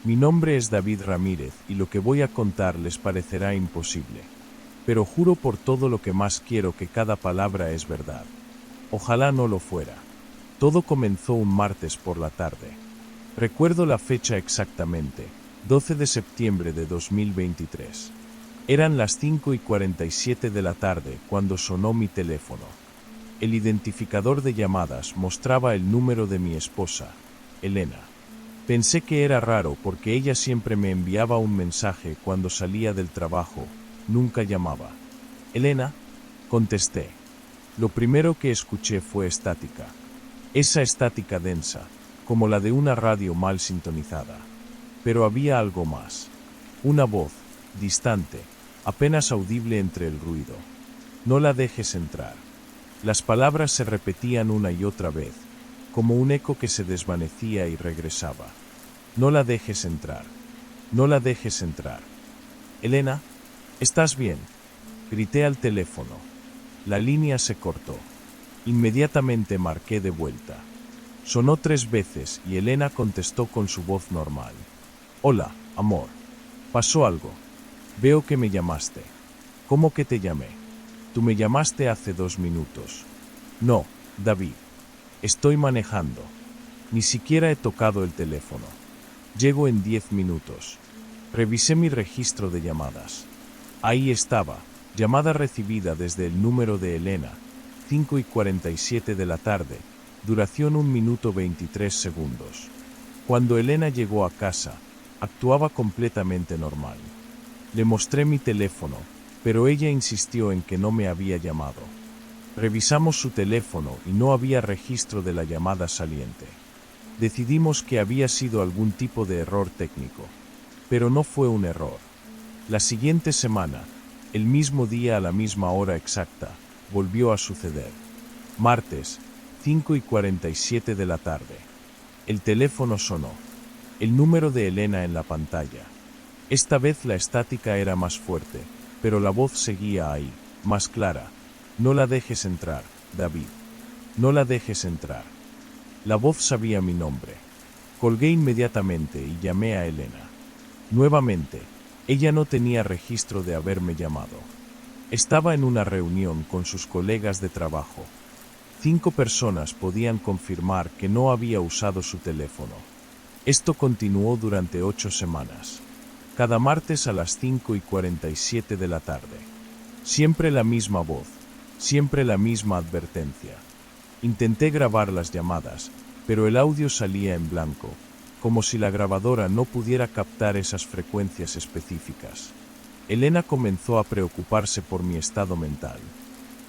Mi nombre es David Ramírez y lo que voy a contar les parecerá imposible. Pero juro por todo lo que más quiero que cada palabra es verdad. Ojalá no lo fuera. Todo comenzó un martes por la tarde. Recuerdo la fecha exactamente, 12 de septiembre de 2023. Eran las 5:47 de la tarde cuando sonó mi teléfono. El identificador de llamadas mostraba el número de mi esposa, Elena. Pensé que era raro porque ella siempre me enviaba un mensaje cuando salía del trabajo, nunca llamaba. Elena, contesté. Lo primero que escuché fue estática. Esa estática densa, como la de una radio mal sintonizada. Pero había algo más. Una voz, distante, apenas audible entre el ruido. No la dejes entrar. Las palabras se repetían una y otra vez, como un eco que se desvanecía y regresaba. No la dejes entrar. No la dejes entrar. Elena, ¿estás bien? Grité al teléfono. La línea se cortó. Inmediatamente marqué de vuelta. Sonó 3 veces y Elena contestó con su voz normal. Hola, amor. ¿Pasó algo? Veo que me llamaste. ¿Cómo que te llamé? Tú me llamaste hace 2 minutos. No, David. Estoy manejando. Ni siquiera he tocado el teléfono. Llego en 10 minutos. Revisé mi registro de llamadas. Ahí estaba, llamada recibida desde el número de Elena, 5:47 de la tarde, duración 1 minuto 23 segundos. Cuando Elena llegó a casa, actuaba completamente normal. Le mostré mi teléfono, pero ella insistió en que no me había llamado. Revisamos su teléfono y no había registro de la llamada saliente. Decidimos que había sido algún tipo de error técnico, pero no fue un error. La siguiente semana, el mismo día a la misma hora exacta, volvió a suceder. Martes, 5:47 de la tarde. El teléfono sonó. El número de Elena en la pantalla. Esta vez la estática era más fuerte, pero la voz seguía ahí, más clara. No la dejes entrar, David. No la dejes entrar. La voz sabía mi nombre. Colgué inmediatamente y llamé a Elena. Nuevamente, ella no tenía registro de haberme llamado. Estaba en una reunión con sus colegas de trabajo. 5 personas podían confirmar que no había usado su teléfono. Esto continuó durante 8 semanas. Cada martes a las 5:47 de la tarde. Siempre la misma voz, siempre la misma advertencia. Intenté grabar las llamadas, pero el audio salía en blanco, como si la grabadora no pudiera captar esas frecuencias específicas. Elena comenzó a preocuparse por mi estado mental.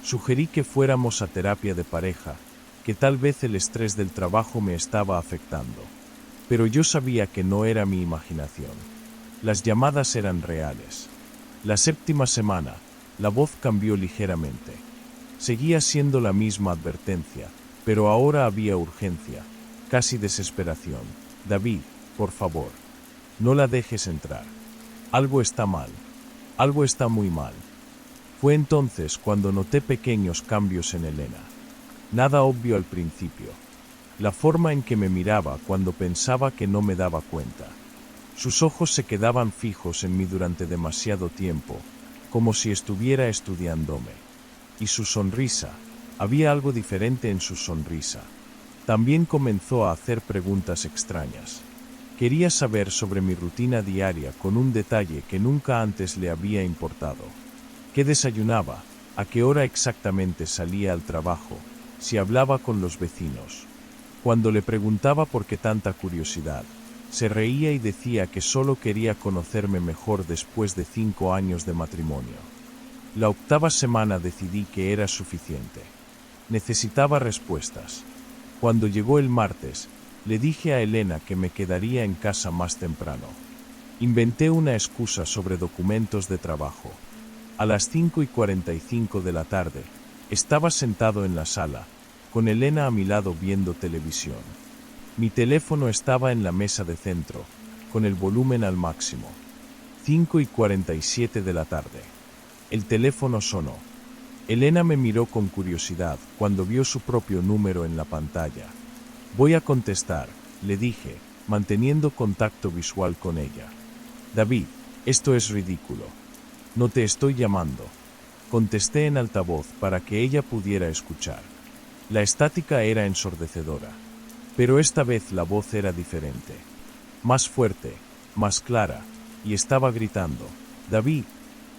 Sugerí que fuéramos a terapia de pareja, que tal vez el estrés del trabajo me estaba afectando. Pero yo sabía que no era mi imaginación. Las llamadas eran reales. La 7ª semana, la voz cambió ligeramente. Seguía siendo la misma advertencia, pero ahora había urgencia, casi desesperación. David, por favor, no la dejes entrar. Algo está mal. Algo está muy mal. Fue entonces cuando noté pequeños cambios en Elena. Nada obvio al principio. La forma en que me miraba cuando pensaba que no me daba cuenta. Sus ojos se quedaban fijos en mí durante demasiado tiempo, como si estuviera estudiándome. Y su sonrisa, había algo diferente en su sonrisa. También comenzó a hacer preguntas extrañas. Quería saber sobre mi rutina diaria con un detalle que nunca antes le había importado. ¿Qué desayunaba? ¿A qué hora exactamente salía al trabajo? Si hablaba con los vecinos. Cuando le preguntaba por qué tanta curiosidad, se reía y decía que solo quería conocerme mejor después de 5 años de matrimonio. La 8ª semana decidí que era suficiente. Necesitaba respuestas. Cuando llegó el martes, le dije a Elena que me quedaría en casa más temprano. Inventé una excusa sobre documentos de trabajo. A las 5:45 de la tarde, estaba sentado en la sala, con Elena a mi lado viendo televisión. Mi teléfono estaba en la mesa de centro, con el volumen al máximo. 5:47 de la tarde. El teléfono sonó. Elena me miró con curiosidad cuando vio su propio número en la pantalla. Voy a contestar, le dije, manteniendo contacto visual con ella. David, esto es ridículo. No te estoy llamando. Contesté en altavoz para que ella pudiera escuchar. La estática era ensordecedora. Pero esta vez la voz era diferente. Más fuerte, más clara, y estaba gritando. David,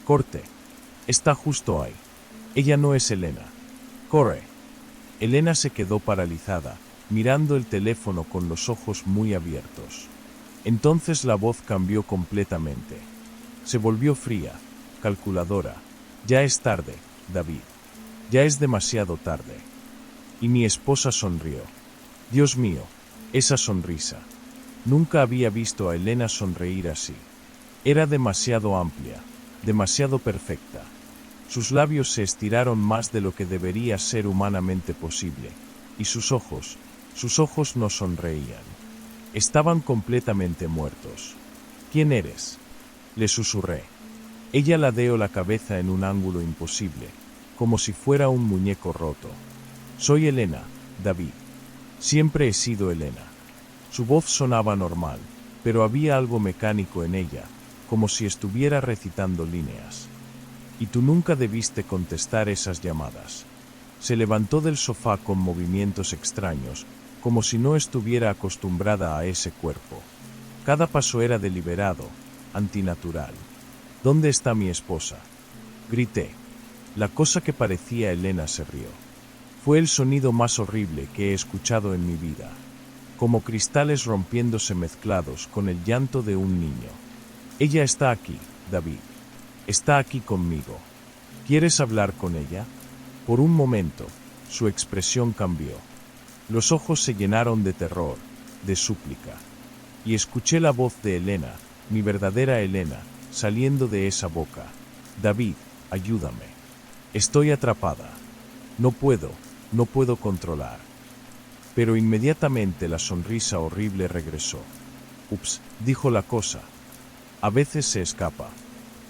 corte. Está justo ahí. Ella no es Elena. Corre. Elena se quedó paralizada, mirando el teléfono con los ojos muy abiertos. Entonces la voz cambió completamente. Se volvió fría, calculadora. Ya es tarde, David. Ya es demasiado tarde. Y mi esposa sonrió. Dios mío, esa sonrisa. Nunca había visto a Elena sonreír así. Era demasiado amplia, demasiado perfecta. Sus labios se estiraron más de lo que debería ser humanamente posible, y sus ojos no sonreían. Estaban completamente muertos. ¿Quién eres?, le susurré. Ella ladeó la cabeza en un ángulo imposible, como si fuera un muñeco roto. Soy Elena, David. Siempre he sido Elena. Su voz sonaba normal, pero había algo mecánico en ella, como si estuviera recitando líneas. Y tú nunca debiste contestar esas llamadas. Se levantó del sofá con movimientos extraños, como si no estuviera acostumbrada a ese cuerpo. Cada paso era deliberado, antinatural. ¿Dónde está mi esposa?, grité. La cosa que parecía Elena se rió. Fue el sonido más horrible que he escuchado en mi vida, como cristales rompiéndose mezclados con el llanto de un niño. Ella está aquí, David. Está aquí conmigo. ¿Quieres hablar con ella? Por un momento, su expresión cambió. Los ojos se llenaron de terror, de súplica. Y escuché la voz de Elena, mi verdadera Elena, saliendo de esa boca. David, ayúdame. Estoy atrapada. No puedo controlar. Pero inmediatamente la sonrisa horrible regresó. Ups, dijo la cosa. A veces se escapa.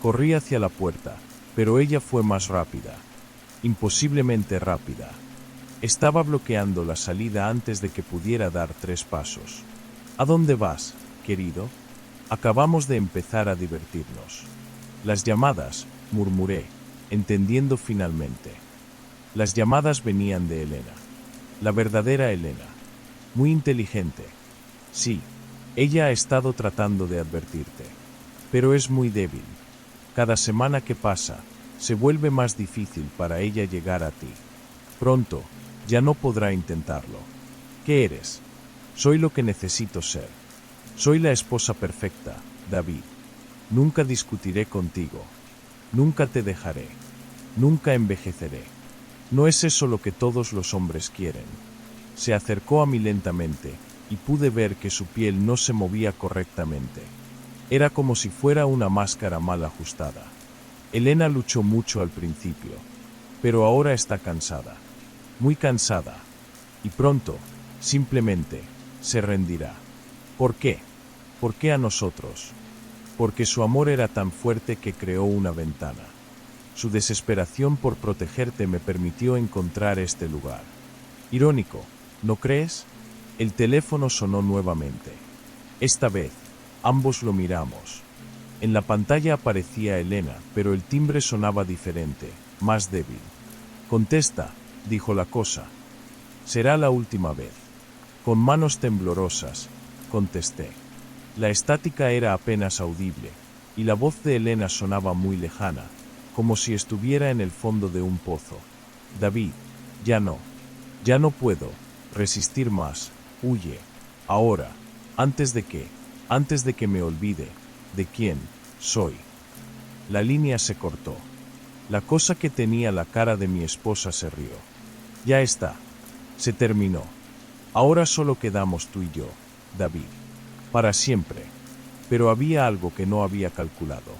Corrí hacia la puerta, pero ella fue más rápida. Imposiblemente rápida. Estaba bloqueando la salida antes de que pudiera dar 3 pasos. ¿A dónde vas, querido? Acabamos de empezar a divertirnos. Las llamadas, murmuré, entendiendo finalmente. Las llamadas venían de Elena. La verdadera Elena. Muy inteligente. Sí, ella ha estado tratando de advertirte. Pero es muy débil. Cada semana que pasa, se vuelve más difícil para ella llegar a ti. Pronto, ya no podrá intentarlo. ¿Qué eres? Soy lo que necesito ser. Soy la esposa perfecta, David. Nunca discutiré contigo. Nunca te dejaré. Nunca envejeceré. ¿No es eso lo que todos los hombres quieren? Se acercó a mí lentamente, y pude ver que su piel no se movía correctamente. Era como si fuera una máscara mal ajustada. Elena luchó mucho al principio, pero ahora está cansada. Muy cansada. Y pronto, simplemente, se rendirá. ¿Por qué? ¿Por qué a nosotros? Porque su amor era tan fuerte que creó una ventana. Su desesperación por protegerte me permitió encontrar este lugar. Irónico, ¿no crees? El teléfono sonó nuevamente. Esta vez, ambos lo miramos. En la pantalla aparecía Elena, pero el timbre sonaba diferente, más débil. Contesta, dijo la cosa. Será la última vez. Con manos temblorosas, contesté. La estática era apenas audible, y la voz de Elena sonaba muy lejana, como si estuviera en el fondo de un pozo. David, ya no puedo resistir más, huye, ahora, antes de que me olvide, de quién soy. La línea se cortó. La cosa que tenía la cara de mi esposa se rió. Ya está. Se terminó. Ahora solo quedamos tú y yo, David. Para siempre. Pero había algo que no había calculado.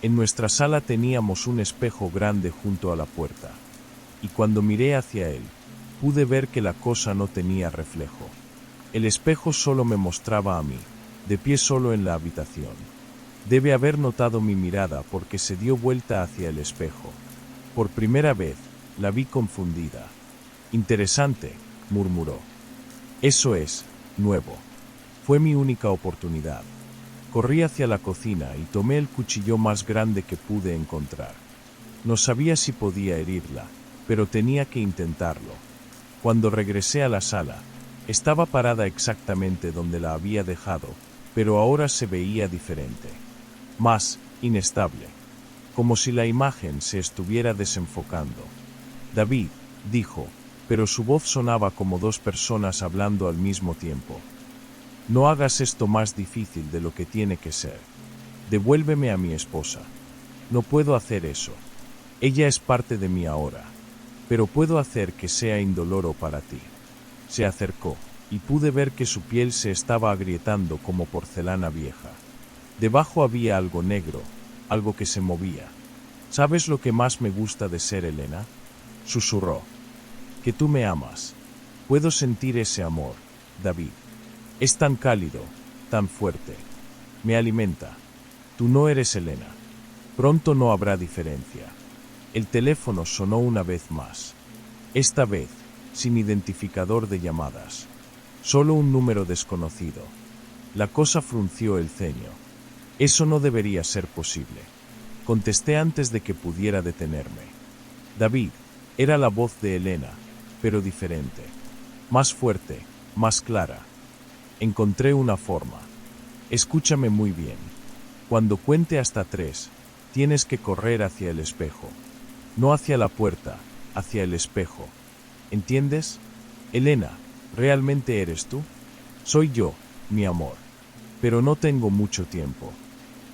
En nuestra sala teníamos un espejo grande junto a la puerta. Y cuando miré hacia él, pude ver que la cosa no tenía reflejo. El espejo solo me mostraba a mí, de pie solo en la habitación. Debe haber notado mi mirada porque se dio vuelta hacia el espejo. Por primera vez, la vi confundida. Interesante, murmuró. Eso es, nuevo. Fue mi única oportunidad. Corrí hacia la cocina y tomé el cuchillo más grande que pude encontrar. No sabía si podía herirla, pero tenía que intentarlo. Cuando regresé a la sala, estaba parada exactamente donde la había dejado, pero ahora se veía diferente. Más inestable. Como si la imagen se estuviera desenfocando. David, dijo, pero su voz sonaba como dos personas hablando al mismo tiempo. No hagas esto más difícil de lo que tiene que ser. Devuélveme a mi esposa. No puedo hacer eso. Ella es parte de mí ahora. Pero puedo hacer que sea indoloro para ti. Se acercó, y pude ver que su piel se estaba agrietando como porcelana vieja. Debajo había algo negro, algo que se movía. ¿Sabes lo que más me gusta de ser Elena? Susurró. Que tú me amas. Puedo sentir ese amor, David. Es tan cálido, tan fuerte. Me alimenta. Tú no eres Elena. Pronto no habrá diferencia. El teléfono sonó una vez más. Esta vez, sin identificador de llamadas. Solo un número desconocido. La cosa frunció el ceño. Eso no debería ser posible. Contesté antes de que pudiera detenerme. David, era la voz de Elena, pero diferente. Más fuerte, más clara. Encontré una forma. Escúchame muy bien. Cuando cuente hasta 3, tienes que correr hacia el espejo. No hacia la puerta, hacia el espejo. ¿Entiendes? Elena, ¿realmente eres tú? Soy yo, mi amor. Pero no tengo mucho tiempo.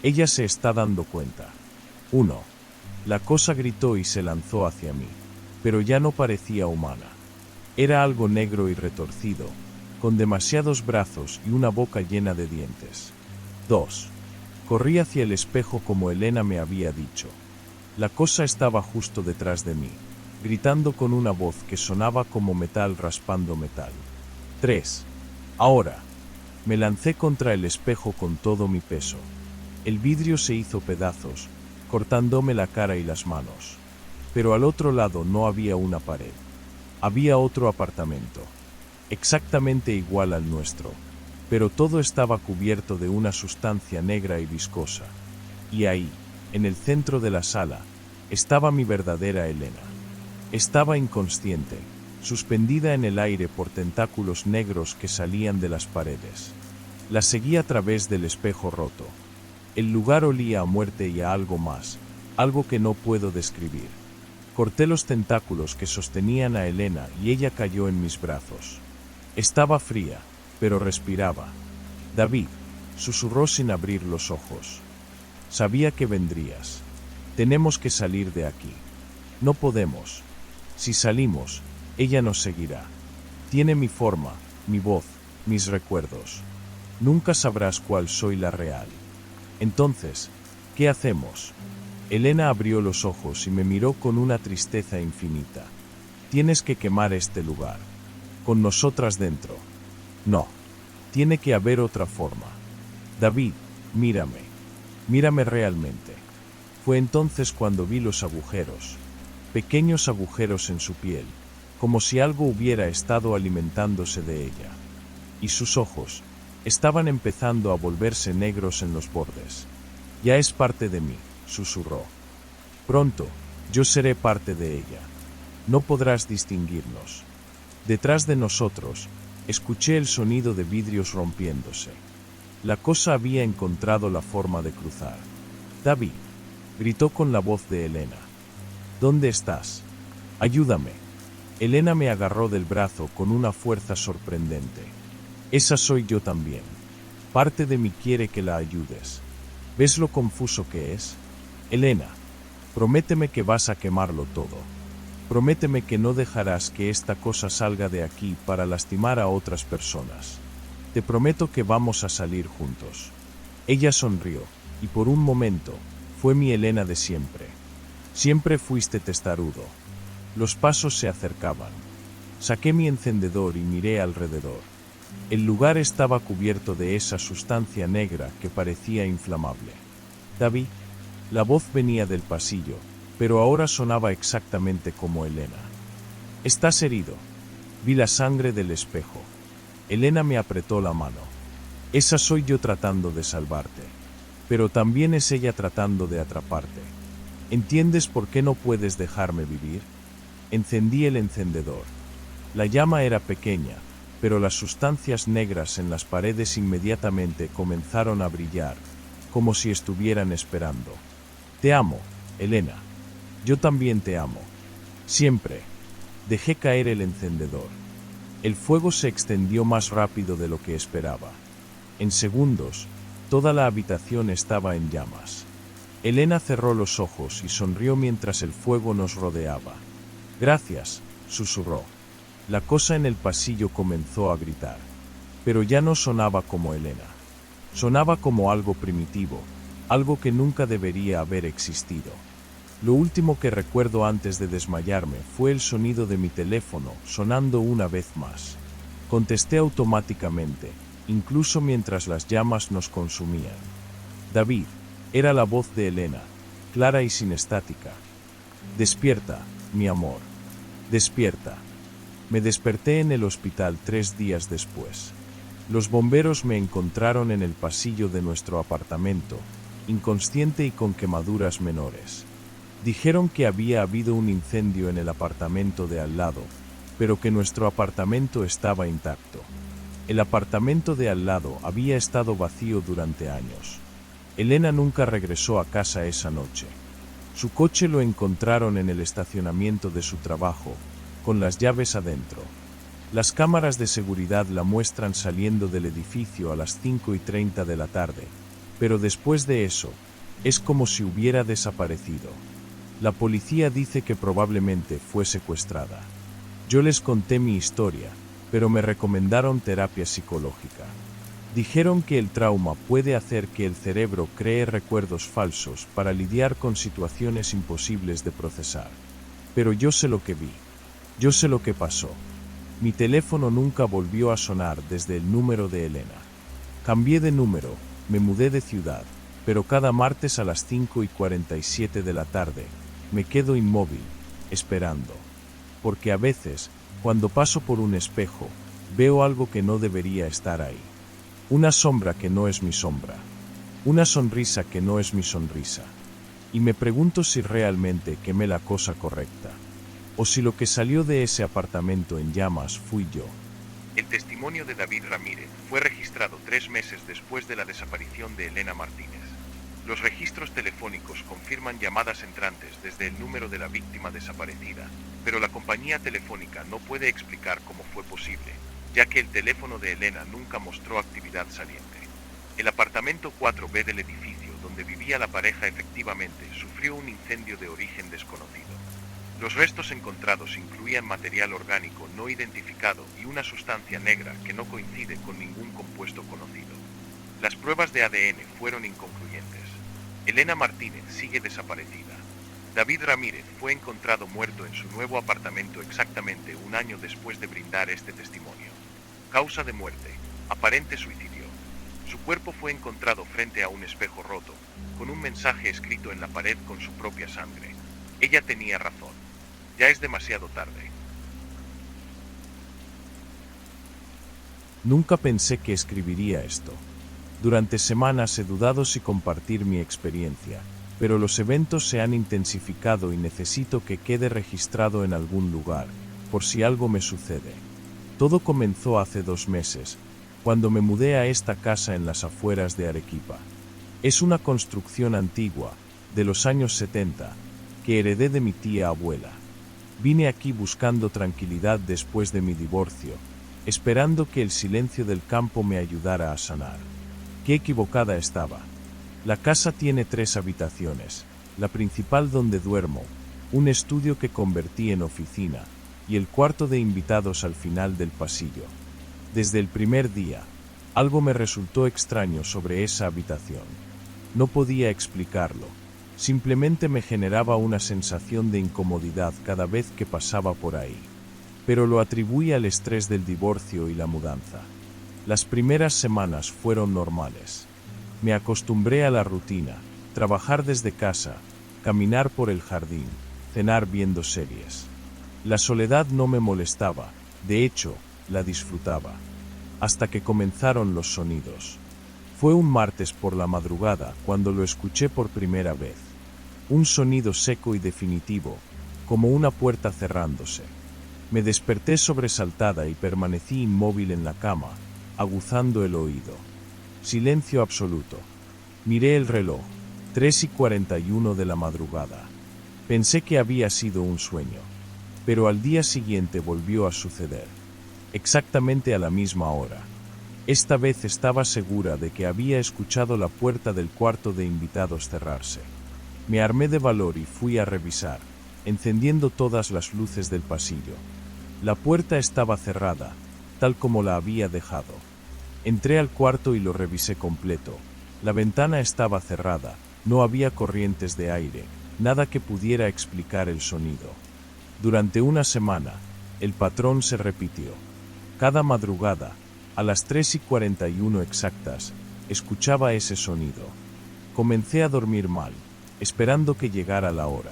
Ella se está dando cuenta. 1. La cosa gritó y se lanzó hacia mí, pero ya no parecía humana. Era algo negro y retorcido, con demasiados brazos y una boca llena de dientes. 2. Corrí hacia el espejo como Elena me había dicho. La cosa estaba justo detrás de mí, gritando con una voz que sonaba como metal raspando metal. 3. Ahora. Me lancé contra el espejo con todo mi peso. El vidrio se hizo pedazos, cortándome la cara y las manos. Pero al otro lado no había una pared. Había otro apartamento. Exactamente igual al nuestro, pero todo estaba cubierto de una sustancia negra y viscosa. Y ahí, en el centro de la sala, estaba mi verdadera Elena. Estaba inconsciente, suspendida en el aire por tentáculos negros que salían de las paredes. La seguí a través del espejo roto. El lugar olía a muerte y a algo más, algo que no puedo describir. Corté los tentáculos que sostenían a Elena y ella cayó en mis brazos. Estaba fría, pero respiraba. David, susurró sin abrir los ojos. Sabía que vendrías. Tenemos que salir de aquí. No podemos. Si salimos, ella nos seguirá. Tiene mi forma, mi voz, mis recuerdos. Nunca sabrás cuál soy la real. Entonces, ¿qué hacemos? Elena abrió los ojos y me miró con una tristeza infinita. Tienes que quemar este lugar. Con nosotras dentro. No. Tiene que haber otra forma. David, mírame. Mírame realmente. Fue entonces cuando vi los agujeros. Pequeños agujeros en su piel, como si algo hubiera estado alimentándose de ella. Y sus ojos estaban empezando a volverse negros en los bordes. Ya es parte de mí, susurró. Pronto, yo seré parte de ella. No podrás distinguirnos. Detrás de nosotros, escuché el sonido de vidrios rompiéndose. La cosa había encontrado la forma de cruzar. David, gritó con la voz de Elena. ¿Dónde estás? Ayúdame. Elena me agarró del brazo con una fuerza sorprendente. Esa soy yo también. Parte de mí quiere que la ayudes. ¿Ves lo confuso que es? Elena, prométeme que vas a quemarlo todo. Prométeme que no dejarás que esta cosa salga de aquí para lastimar a otras personas. Te prometo que vamos a salir juntos. Ella sonrió, y por un momento, fue mi Elena de siempre. Siempre fuiste testarudo. Los pasos se acercaban. Saqué mi encendedor y miré alrededor. El lugar estaba cubierto de esa sustancia negra que parecía inflamable. David, la voz venía del pasillo, pero ahora sonaba exactamente como Elena. ¿Estás herido? Vi la sangre del espejo. Elena me apretó la mano. Esa soy yo tratando de salvarte. Pero también es ella tratando de atraparte. ¿Entiendes por qué no puedes dejarme vivir? Encendí el encendedor. La llama era pequeña, pero las sustancias negras en las paredes inmediatamente comenzaron a brillar, como si estuvieran esperando. Te amo, Elena. Yo también te amo. Siempre. Dejé caer el encendedor. El fuego se extendió más rápido de lo que esperaba. En segundos, toda la habitación estaba en llamas. Elena cerró los ojos y sonrió mientras el fuego nos rodeaba. Gracias, susurró. La cosa en el pasillo comenzó a gritar. Pero ya no sonaba como Elena. Sonaba como algo primitivo, algo que nunca debería haber existido. Lo último que recuerdo antes de desmayarme fue el sonido de mi teléfono sonando una vez más. Contesté automáticamente, incluso mientras las llamas nos consumían. David, era la voz de Elena, clara y sin estática. Despierta, mi amor. Despierta. Me desperté en el hospital 3 días después. Los bomberos me encontraron en el pasillo de nuestro apartamento, inconsciente y con quemaduras menores. Dijeron que había habido un incendio en el apartamento de al lado, pero que nuestro apartamento estaba intacto. El apartamento de al lado había estado vacío durante años. Elena nunca regresó a casa esa noche. Su coche lo encontraron en el estacionamiento de su trabajo, con las llaves adentro. Las cámaras de seguridad la muestran saliendo del edificio a las 5:30 de la tarde, pero después de eso, es como si hubiera desaparecido. La policía dice que probablemente fue secuestrada. Yo les conté mi historia, pero me recomendaron terapia psicológica. Dijeron que el trauma puede hacer que el cerebro cree recuerdos falsos para lidiar con situaciones imposibles de procesar. Pero yo sé lo que vi. Yo sé lo que pasó. Mi teléfono nunca volvió a sonar desde el número de Elena. Cambié de número, me mudé de ciudad, pero cada martes a las 5:47 de la tarde, me quedo inmóvil, esperando. Porque a veces, cuando paso por un espejo, veo algo que no debería estar ahí. Una sombra que no es mi sombra. Una sonrisa que no es mi sonrisa. Y me pregunto si realmente quemé la cosa correcta. O si lo que salió de ese apartamento en llamas fui yo. El testimonio de David Ramírez fue registrado 3 meses después de la desaparición de Elena Martínez. Los registros telefónicos confirman llamadas entrantes desde el número de la víctima desaparecida, pero la compañía telefónica no puede explicar cómo fue posible, ya que el teléfono de Elena nunca mostró actividad saliente. El apartamento 4B del edificio donde vivía la pareja efectivamente sufrió un incendio de origen desconocido. Los restos encontrados incluían material orgánico no identificado y una sustancia negra que no coincide con ningún compuesto conocido. Las pruebas de ADN fueron inconcluyentes. Elena Martínez sigue desaparecida. David Ramírez fue encontrado muerto en su nuevo apartamento exactamente un año después de brindar este testimonio. Causa de muerte: aparente suicidio. Su cuerpo fue encontrado frente a un espejo roto, con un mensaje escrito en la pared con su propia sangre. Ella tenía razón. Ya es demasiado tarde. Nunca pensé que escribiría esto. Durante semanas he dudado si compartir mi experiencia, pero los eventos se han intensificado y necesito que quede registrado en algún lugar, por si algo me sucede. Todo comenzó hace 2 meses, cuando me mudé a esta casa en las afueras de Arequipa. Es una construcción antigua, de los años 70, que heredé de mi tía abuela. Vine aquí buscando tranquilidad después de mi divorcio, esperando que el silencio del campo me ayudara a sanar. Qué equivocada estaba. La casa tiene 3 habitaciones, la principal donde duermo, un estudio que convertí en oficina, y el cuarto de invitados al final del pasillo. Desde el primer día, algo me resultó extraño sobre esa habitación. No podía explicarlo, simplemente me generaba una sensación de incomodidad cada vez que pasaba por ahí. Pero lo atribuí al estrés del divorcio y la mudanza. Las primeras semanas fueron normales. Me acostumbré a la rutina, trabajar desde casa, caminar por el jardín, cenar viendo series. La soledad no me molestaba, de hecho, la disfrutaba. Hasta que comenzaron los sonidos. Fue un martes por la madrugada cuando lo escuché por primera vez. Un sonido seco y definitivo, como una puerta cerrándose. Me desperté sobresaltada y permanecí inmóvil en la cama, aguzando el oído. Silencio absoluto. Miré el reloj, 3:41 de la madrugada. Pensé que había sido un sueño, pero al día siguiente volvió a suceder. Exactamente a la misma hora. Esta vez estaba segura de que había escuchado la puerta del cuarto de invitados cerrarse. Me armé de valor y fui a revisar, encendiendo todas las luces del pasillo. La puerta estaba cerrada, tal como la había dejado. Entré al cuarto y lo revisé completo. La ventana estaba cerrada, no había corrientes de aire, nada que pudiera explicar el sonido. Durante una semana, el patrón se repitió. Cada madrugada, a las 3:41 exactas, escuchaba ese sonido. Comencé a dormir mal, esperando que llegara la hora.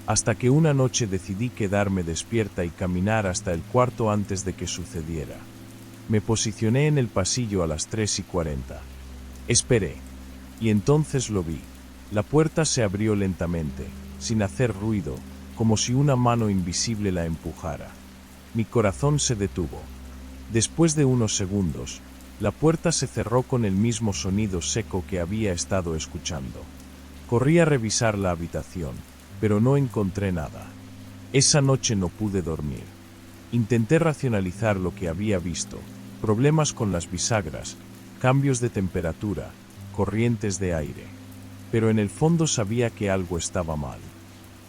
Hasta que una noche decidí quedarme despierta y caminar hasta el cuarto antes de que sucediera. Me posicioné en el pasillo a las 3:40. Esperé. Y entonces lo vi. La puerta se abrió lentamente, sin hacer ruido, como si una mano invisible la empujara. Mi corazón se detuvo. Después de unos segundos, la puerta se cerró con el mismo sonido seco que había estado escuchando. Corrí a revisar la habitación, pero no encontré nada. Esa noche no pude dormir. Intenté racionalizar lo que había visto, problemas con las bisagras, cambios de temperatura, corrientes de aire. Pero en el fondo sabía que algo estaba mal.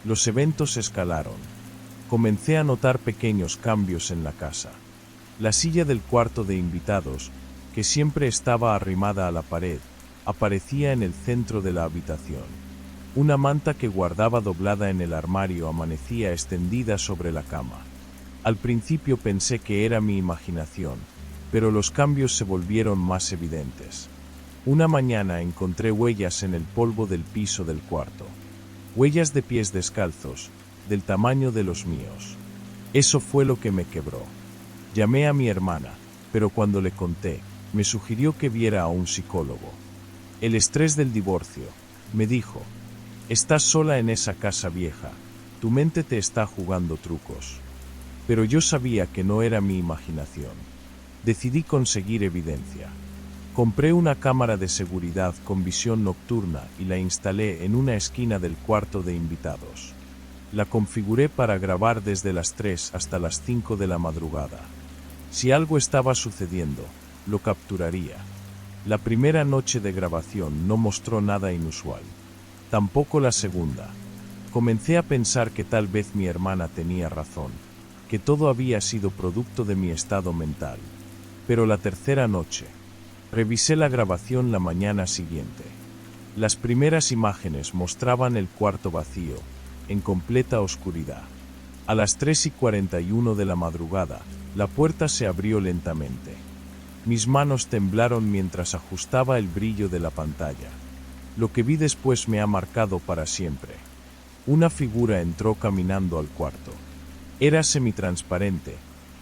Los eventos escalaron. Comencé a notar pequeños cambios en la casa. La silla del cuarto de invitados, que siempre estaba arrimada a la pared, aparecía en el centro de la habitación. Una manta que guardaba doblada en el armario amanecía extendida sobre la cama. Al principio pensé que era mi imaginación, pero los cambios se volvieron más evidentes. Una mañana encontré huellas en el polvo del piso del cuarto. Huellas de pies descalzos, del tamaño de los míos. Eso fue lo que me quebró. Llamé a mi hermana, pero cuando le conté, me sugirió que viera a un psicólogo. El estrés del divorcio, me dijo, estás sola en esa casa vieja, tu mente te está jugando trucos. Pero yo sabía que no era mi imaginación. Decidí conseguir evidencia. Compré una cámara de seguridad con visión nocturna y la instalé en una esquina del cuarto de invitados. La configuré para grabar desde las 3 hasta las 5 de la madrugada. Si algo estaba sucediendo, lo capturaría. La primera noche de grabación no mostró nada inusual. Tampoco la segunda. Comencé a pensar que tal vez mi hermana tenía razón, que todo había sido producto de mi estado mental. Pero la tercera noche, revisé la grabación la mañana siguiente. Las primeras imágenes mostraban el cuarto vacío, en completa oscuridad. A las 3:41 de la madrugada, la puerta se abrió lentamente. Mis manos temblaron mientras ajustaba el brillo de la pantalla. Lo que vi después me ha marcado para siempre. Una figura entró caminando al cuarto. Era semitransparente,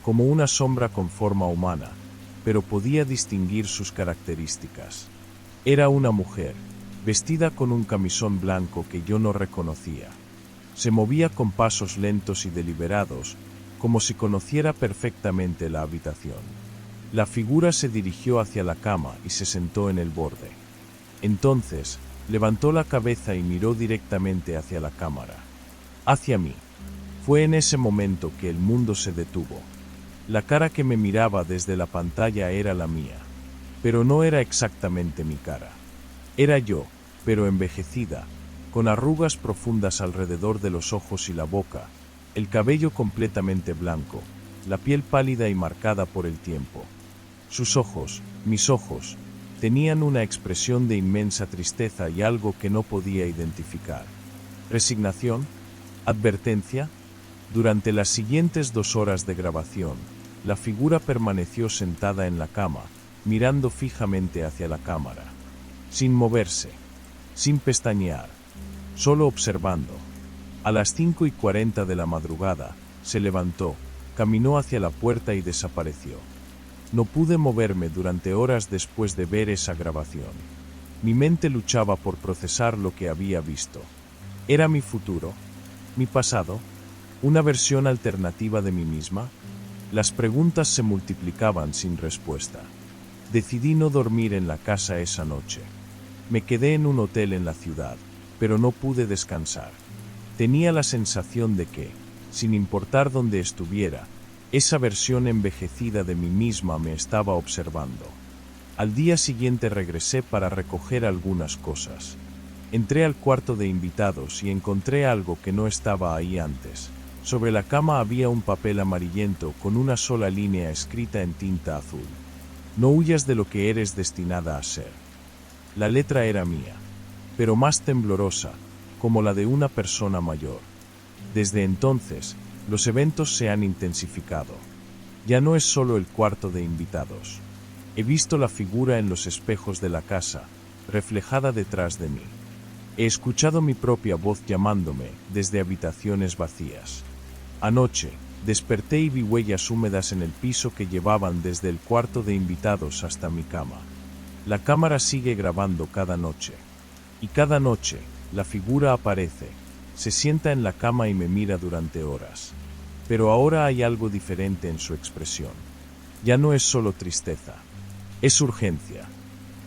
como una sombra con forma humana, pero podía distinguir sus características. Era una mujer, vestida con un camisón blanco que yo no reconocía. Se movía con pasos lentos y deliberados, como si conociera perfectamente la habitación. La figura se dirigió hacia la cama y se sentó en el borde. Entonces, levantó la cabeza y miró directamente hacia la cámara. Hacia mí. Fue en ese momento que el mundo se detuvo. La cara que me miraba desde la pantalla era la mía. Pero no era exactamente mi cara. Era yo, pero envejecida, con arrugas profundas alrededor de los ojos y la boca, el cabello completamente blanco, la piel pálida y marcada por el tiempo. Sus ojos, mis ojos, tenían una expresión de inmensa tristeza y algo que no podía identificar. ¿Resignación? ¿Advertencia? Durante las siguientes 2 horas de grabación, la figura permaneció sentada en la cama, mirando fijamente hacia la cámara, sin moverse, sin pestañear, solo observando. A las 5:40 de la madrugada, se levantó, caminó hacia la puerta y desapareció. No pude moverme durante horas después de ver esa grabación. Mi mente luchaba por procesar lo que había visto. ¿Era mi futuro? ¿Mi pasado? ¿Una versión alternativa de mí misma? Las preguntas se multiplicaban sin respuesta. Decidí no dormir en la casa esa noche. Me quedé en un hotel en la ciudad, pero no pude descansar. Tenía la sensación de que, sin importar dónde estuviera, esa versión envejecida de mí misma me estaba observando. Al día siguiente regresé para recoger algunas cosas. Entré al cuarto de invitados y encontré algo que no estaba ahí antes. Sobre la cama había un papel amarillento con una sola línea escrita en tinta azul. No huyas de lo que eres destinada a ser. La letra era mía, pero más temblorosa, como la de una persona mayor. Desde entonces, los eventos se han intensificado. Ya no es solo el cuarto de invitados. He visto la figura en los espejos de la casa, reflejada detrás de mí. He escuchado mi propia voz llamándome desde habitaciones vacías. Anoche, desperté y vi huellas húmedas en el piso que llevaban desde el cuarto de invitados hasta mi cama. La cámara sigue grabando cada noche. Y cada noche, la figura aparece, se sienta en la cama y me mira durante horas. Pero ahora hay algo diferente en su expresión. Ya no es solo tristeza. Es urgencia.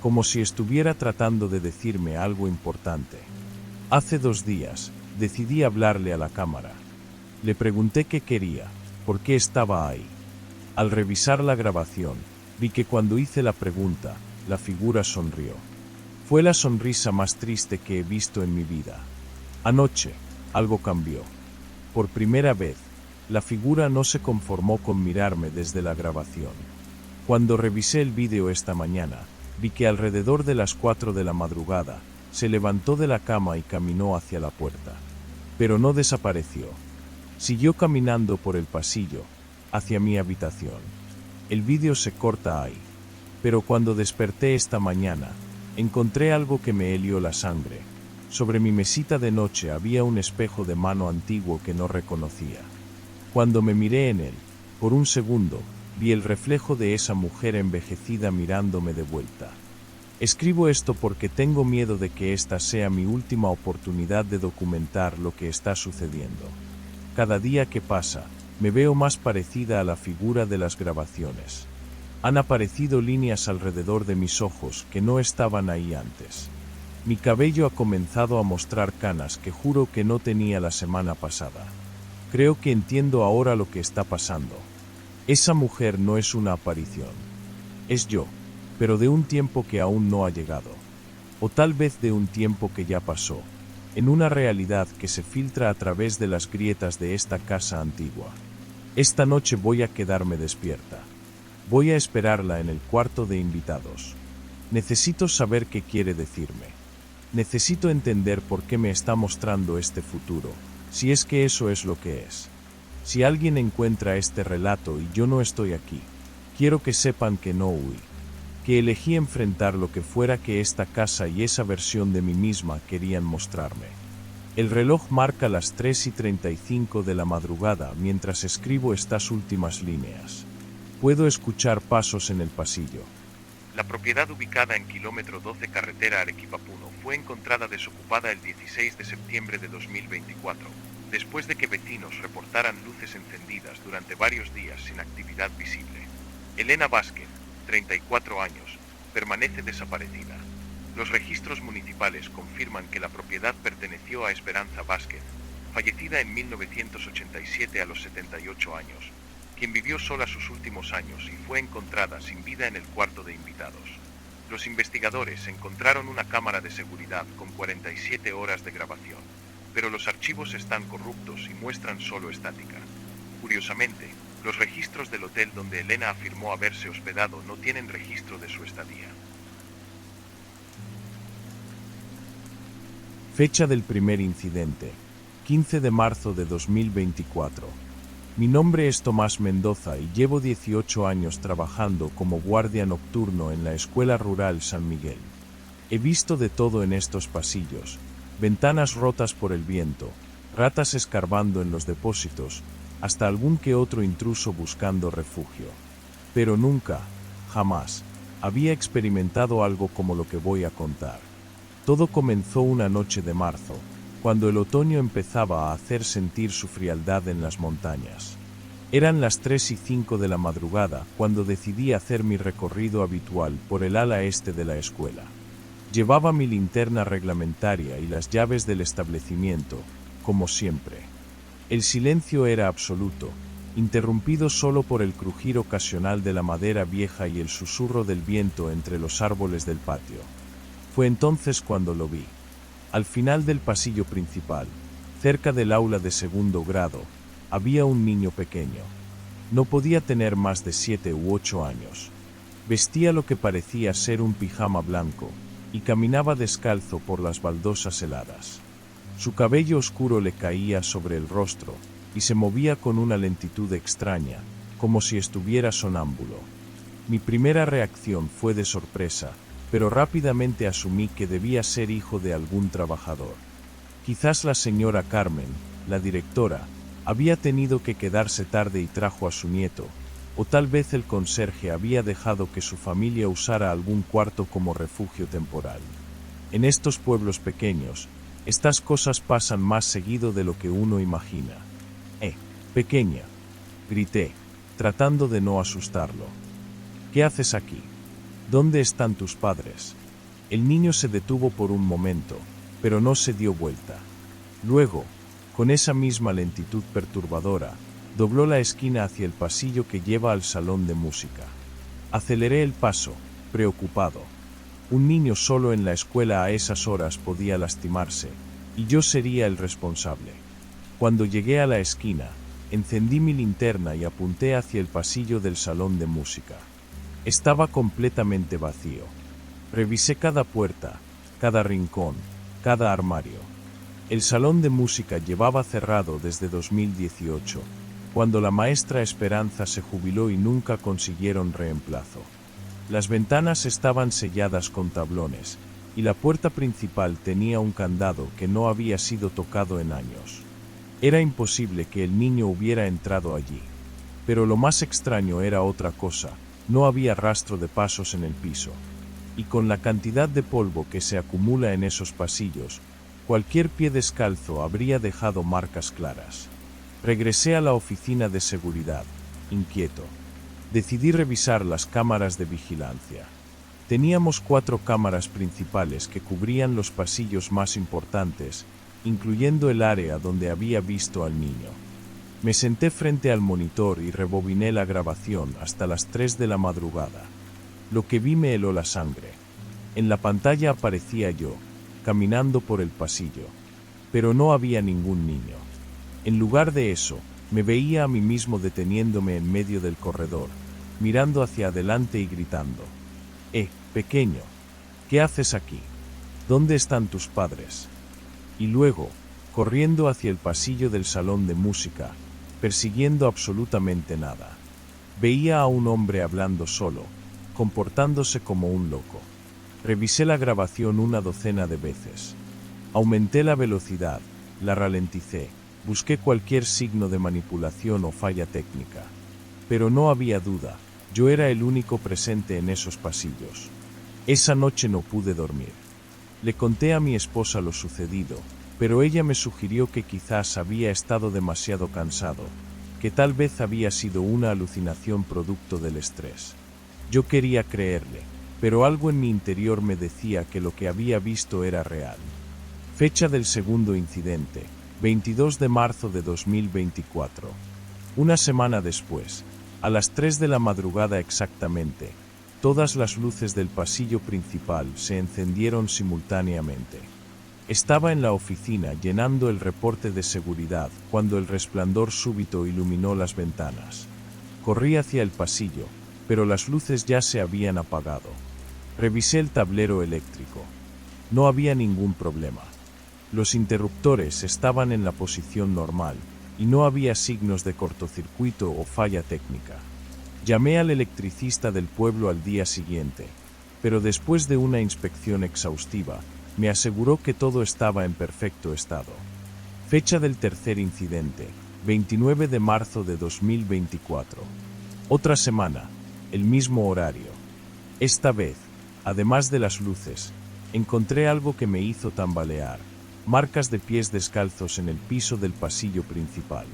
Como si estuviera tratando de decirme algo importante. Hace 2 días, decidí hablarle a la cámara. Le pregunté qué quería, por qué estaba ahí. Al revisar la grabación, vi que cuando hice la pregunta, la figura sonrió. Fue la sonrisa más triste que he visto en mi vida. Anoche, algo cambió. Por primera vez, la figura no se conformó con mirarme desde la grabación. Cuando revisé el vídeo esta mañana, vi que alrededor de las 4 de la madrugada, se levantó de la cama y caminó hacia la puerta. Pero no desapareció. Siguió caminando por el pasillo, hacia mi habitación. El vídeo se corta ahí. Pero cuando desperté esta mañana, encontré algo que me helió la sangre. Sobre mi mesita de noche había un espejo de mano antiguo que no reconocía. Cuando me miré en él, por un segundo, vi el reflejo de esa mujer envejecida mirándome de vuelta. Escribo esto porque tengo miedo de que esta sea mi última oportunidad de documentar lo que está sucediendo. Cada día que pasa, me veo más parecida a la figura de las grabaciones. Han aparecido líneas alrededor de mis ojos que no estaban ahí antes. Mi cabello ha comenzado a mostrar canas que juro que no tenía la semana pasada. Creo que entiendo ahora lo que está pasando. Esa mujer no es una aparición. Es yo, pero de un tiempo que aún no ha llegado. O tal vez de un tiempo que ya pasó. En una realidad que se filtra a través de las grietas de esta casa antigua. Esta noche voy a quedarme despierta. Voy a esperarla en el cuarto de invitados. Necesito saber qué quiere decirme. Necesito entender por qué me está mostrando este futuro, si es que eso es lo que es. Si alguien encuentra este relato y yo no estoy aquí, quiero que sepan que no huí. Que elegí enfrentar lo que fuera que esta casa y esa versión de mí misma querían mostrarme. El reloj marca las 3:35 de la madrugada mientras escribo estas últimas líneas. Puedo escuchar pasos en el pasillo. La propiedad ubicada en kilómetro 12 carretera Arequipa-Puno fue encontrada desocupada el 16 de septiembre de 2024, después de que vecinos reportaran luces encendidas durante varios días sin actividad visible. Elena Vázquez, 34 años, permanece desaparecida. Los registros municipales confirman que la propiedad perteneció a Esperanza Vázquez, fallecida en 1987 a los 78 años, quien vivió sola sus últimos años y fue encontrada sin vida en el cuarto de invitados. Los investigadores encontraron una cámara de seguridad con 47 horas de grabación, pero los archivos están corruptos y muestran solo estática. Curiosamente, los registros del hotel donde Elena afirmó haberse hospedado no tienen registro de su estadía. Fecha del primer incidente, 15 de marzo de 2024. Mi nombre es Tomás Mendoza y llevo 18 años trabajando como guardia nocturno en la Escuela Rural San Miguel. He visto de todo en estos pasillos, ventanas rotas por el viento, ratas escarbando en los depósitos, hasta algún que otro intruso buscando refugio. Pero nunca, jamás, había experimentado algo como lo que voy a contar. Todo comenzó una noche de marzo, cuando el otoño empezaba a hacer sentir su frialdad en las montañas. Eran las 3:05 de la madrugada cuando decidí hacer mi recorrido habitual por el ala este de la escuela. Llevaba mi linterna reglamentaria y las llaves del establecimiento, como siempre. El silencio era absoluto, interrumpido solo por el crujir ocasional de la madera vieja y el susurro del viento entre los árboles del patio. Fue entonces cuando lo vi. Al final del pasillo principal, cerca del aula de segundo grado, había un niño pequeño. No podía tener más de 7 u 8 años. Vestía lo que parecía ser un pijama blanco, y caminaba descalzo por las baldosas heladas. Su cabello oscuro le caía sobre el rostro, y se movía con una lentitud extraña, como si estuviera sonámbulo. Mi primera reacción fue de sorpresa, pero rápidamente asumí que debía ser hijo de algún trabajador. Quizás la señora Carmen, la directora, había tenido que quedarse tarde y trajo a su nieto, o tal vez el conserje había dejado que su familia usara algún cuarto como refugio temporal. En estos pueblos pequeños, estas cosas pasan más seguido de lo que uno imagina. Pequeña, grité, tratando de no asustarlo. ¿Qué haces aquí? ¿Dónde están tus padres? El niño se detuvo por un momento, pero no se dio vuelta. Luego, con esa misma lentitud perturbadora, dobló la esquina hacia el pasillo que lleva al salón de música. Aceleré el paso, preocupado. Un niño solo en la escuela a esas horas podía lastimarse, y yo sería el responsable. Cuando llegué a la esquina, encendí mi linterna y apunté hacia el pasillo del salón de música. Estaba completamente vacío. Revisé cada puerta, cada rincón, cada armario. El salón de música llevaba cerrado desde 2018, cuando la maestra Esperanza se jubiló y nunca consiguieron reemplazo. Las ventanas estaban selladas con tablones, y la puerta principal tenía un candado que no había sido tocado en años. Era imposible que el niño hubiera entrado allí. Pero lo más extraño era otra cosa, no había rastro de pasos en el piso. Y con la cantidad de polvo que se acumula en esos pasillos, cualquier pie descalzo habría dejado marcas claras. Regresé a la oficina de seguridad, inquieto. Decidí revisar las cámaras de vigilancia. Teníamos 4 cámaras principales que cubrían los pasillos más importantes, incluyendo el área donde había visto al niño. Me senté frente al monitor y rebobiné la grabación hasta las 3 de la madrugada. Lo que vi me heló la sangre. En la pantalla aparecía yo, caminando por el pasillo. Pero no había ningún niño. En lugar de eso, me veía a mí mismo deteniéndome en medio del corredor, mirando hacia adelante y gritando: pequeño, ¿qué haces aquí? ¿Dónde están tus padres? Y luego, corriendo hacia el pasillo del salón de música, persiguiendo absolutamente nada. Veía a un hombre hablando solo, comportándose como un loco. Revisé la grabación una docena de veces. Aumenté la velocidad, la ralenticé, busqué cualquier signo de manipulación o falla técnica. Pero no había duda, yo era el único presente en esos pasillos. Esa noche no pude dormir. Le conté a mi esposa lo sucedido, pero ella me sugirió que quizás había estado demasiado cansado, que tal vez había sido una alucinación producto del estrés. Yo quería creerle, pero algo en mi interior me decía que lo que había visto era real. Fecha del segundo incidente, 22 de marzo de 2024. Una semana después, a las 3 de la madrugada exactamente, todas las luces del pasillo principal se encendieron simultáneamente. Estaba en la oficina llenando el reporte de seguridad cuando el resplandor súbito iluminó las ventanas. Corrí hacia el pasillo, pero las luces ya se habían apagado. Revisé el tablero eléctrico. No había ningún problema. Los interruptores estaban en la posición normal, y no había signos de cortocircuito o falla técnica. Llamé al electricista del pueblo al día siguiente, pero después de una inspección exhaustiva, me aseguró que todo estaba en perfecto estado. Fecha del tercer incidente, 29 de marzo de 2024. Otra semana, el mismo horario. Esta vez, además de las luces, encontré algo que me hizo tambalear, marcas de pies descalzos en el piso del pasillo principal.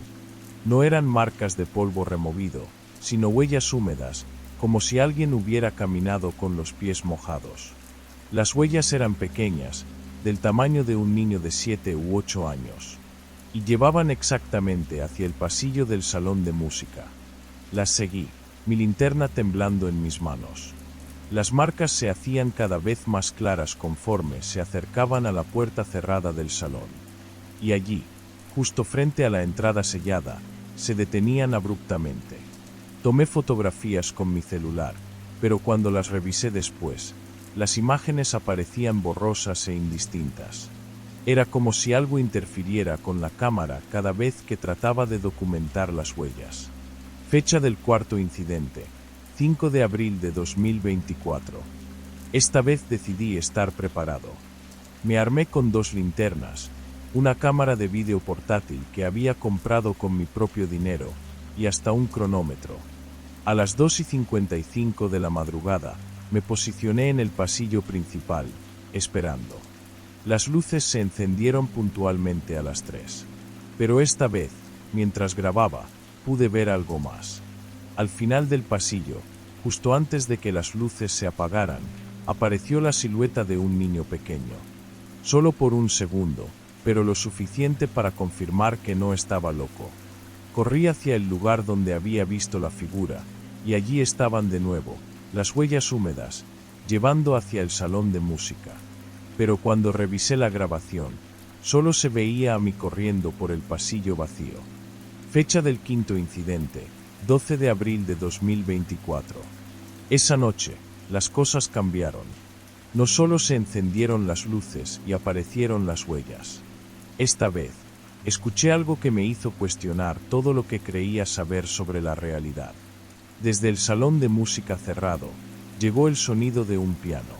No eran marcas de polvo removido, sino huellas húmedas, como si alguien hubiera caminado con los pies mojados. Las huellas eran pequeñas, del tamaño de un niño de 7 u 8 años, y llevaban exactamente hacia el pasillo del salón de música. Las seguí, mi linterna temblando en mis manos. Las marcas se hacían cada vez más claras conforme se acercaban a la puerta cerrada del salón. Y allí, justo frente a la entrada sellada, se detenían abruptamente. Tomé fotografías con mi celular, pero cuando las revisé después, las imágenes aparecían borrosas e indistintas. Era como si algo interfiriera con la cámara cada vez que trataba de documentar las huellas. Fecha del cuarto incidente, 5 de abril de 2024. Esta vez decidí estar preparado. Me armé con 2 linternas, una cámara de vídeo portátil que había comprado con mi propio dinero, y hasta un cronómetro. A las 2:55 de la madrugada, me posicioné en el pasillo principal, esperando. Las luces se encendieron puntualmente a las 3. Pero esta vez, mientras grababa, pude ver algo más. Al final del pasillo, justo antes de que las luces se apagaran, apareció la silueta de un niño pequeño. Solo por un segundo, pero lo suficiente para confirmar que no estaba loco. Corrí hacia el lugar donde había visto la figura, y allí estaban de nuevo, las huellas húmedas, llevando hacia el salón de música. Pero cuando revisé la grabación, solo se veía a mí corriendo por el pasillo vacío. Fecha del quinto incidente, 12 de abril de 2024. Esa noche, las cosas cambiaron. No solo se encendieron las luces y aparecieron las huellas. Esta vez, escuché algo que me hizo cuestionar todo lo que creía saber sobre la realidad. Desde el salón de música cerrado, llegó el sonido de un piano.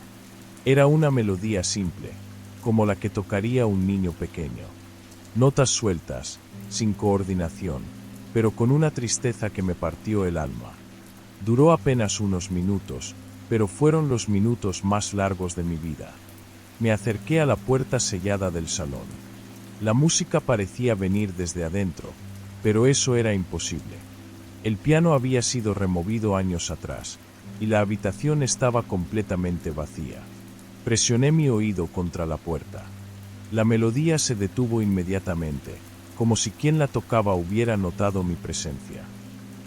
Era una melodía simple, como la que tocaría un niño pequeño. Notas sueltas, sin coordinación, pero con una tristeza que me partió el alma. Duró apenas unos minutos, pero fueron los minutos más largos de mi vida. Me acerqué a la puerta sellada del salón. La música parecía venir desde adentro, pero eso era imposible. El piano había sido removido años atrás, y la habitación estaba completamente vacía. Presioné mi oído contra la puerta. La melodía se detuvo inmediatamente, como si quien la tocaba hubiera notado mi presencia.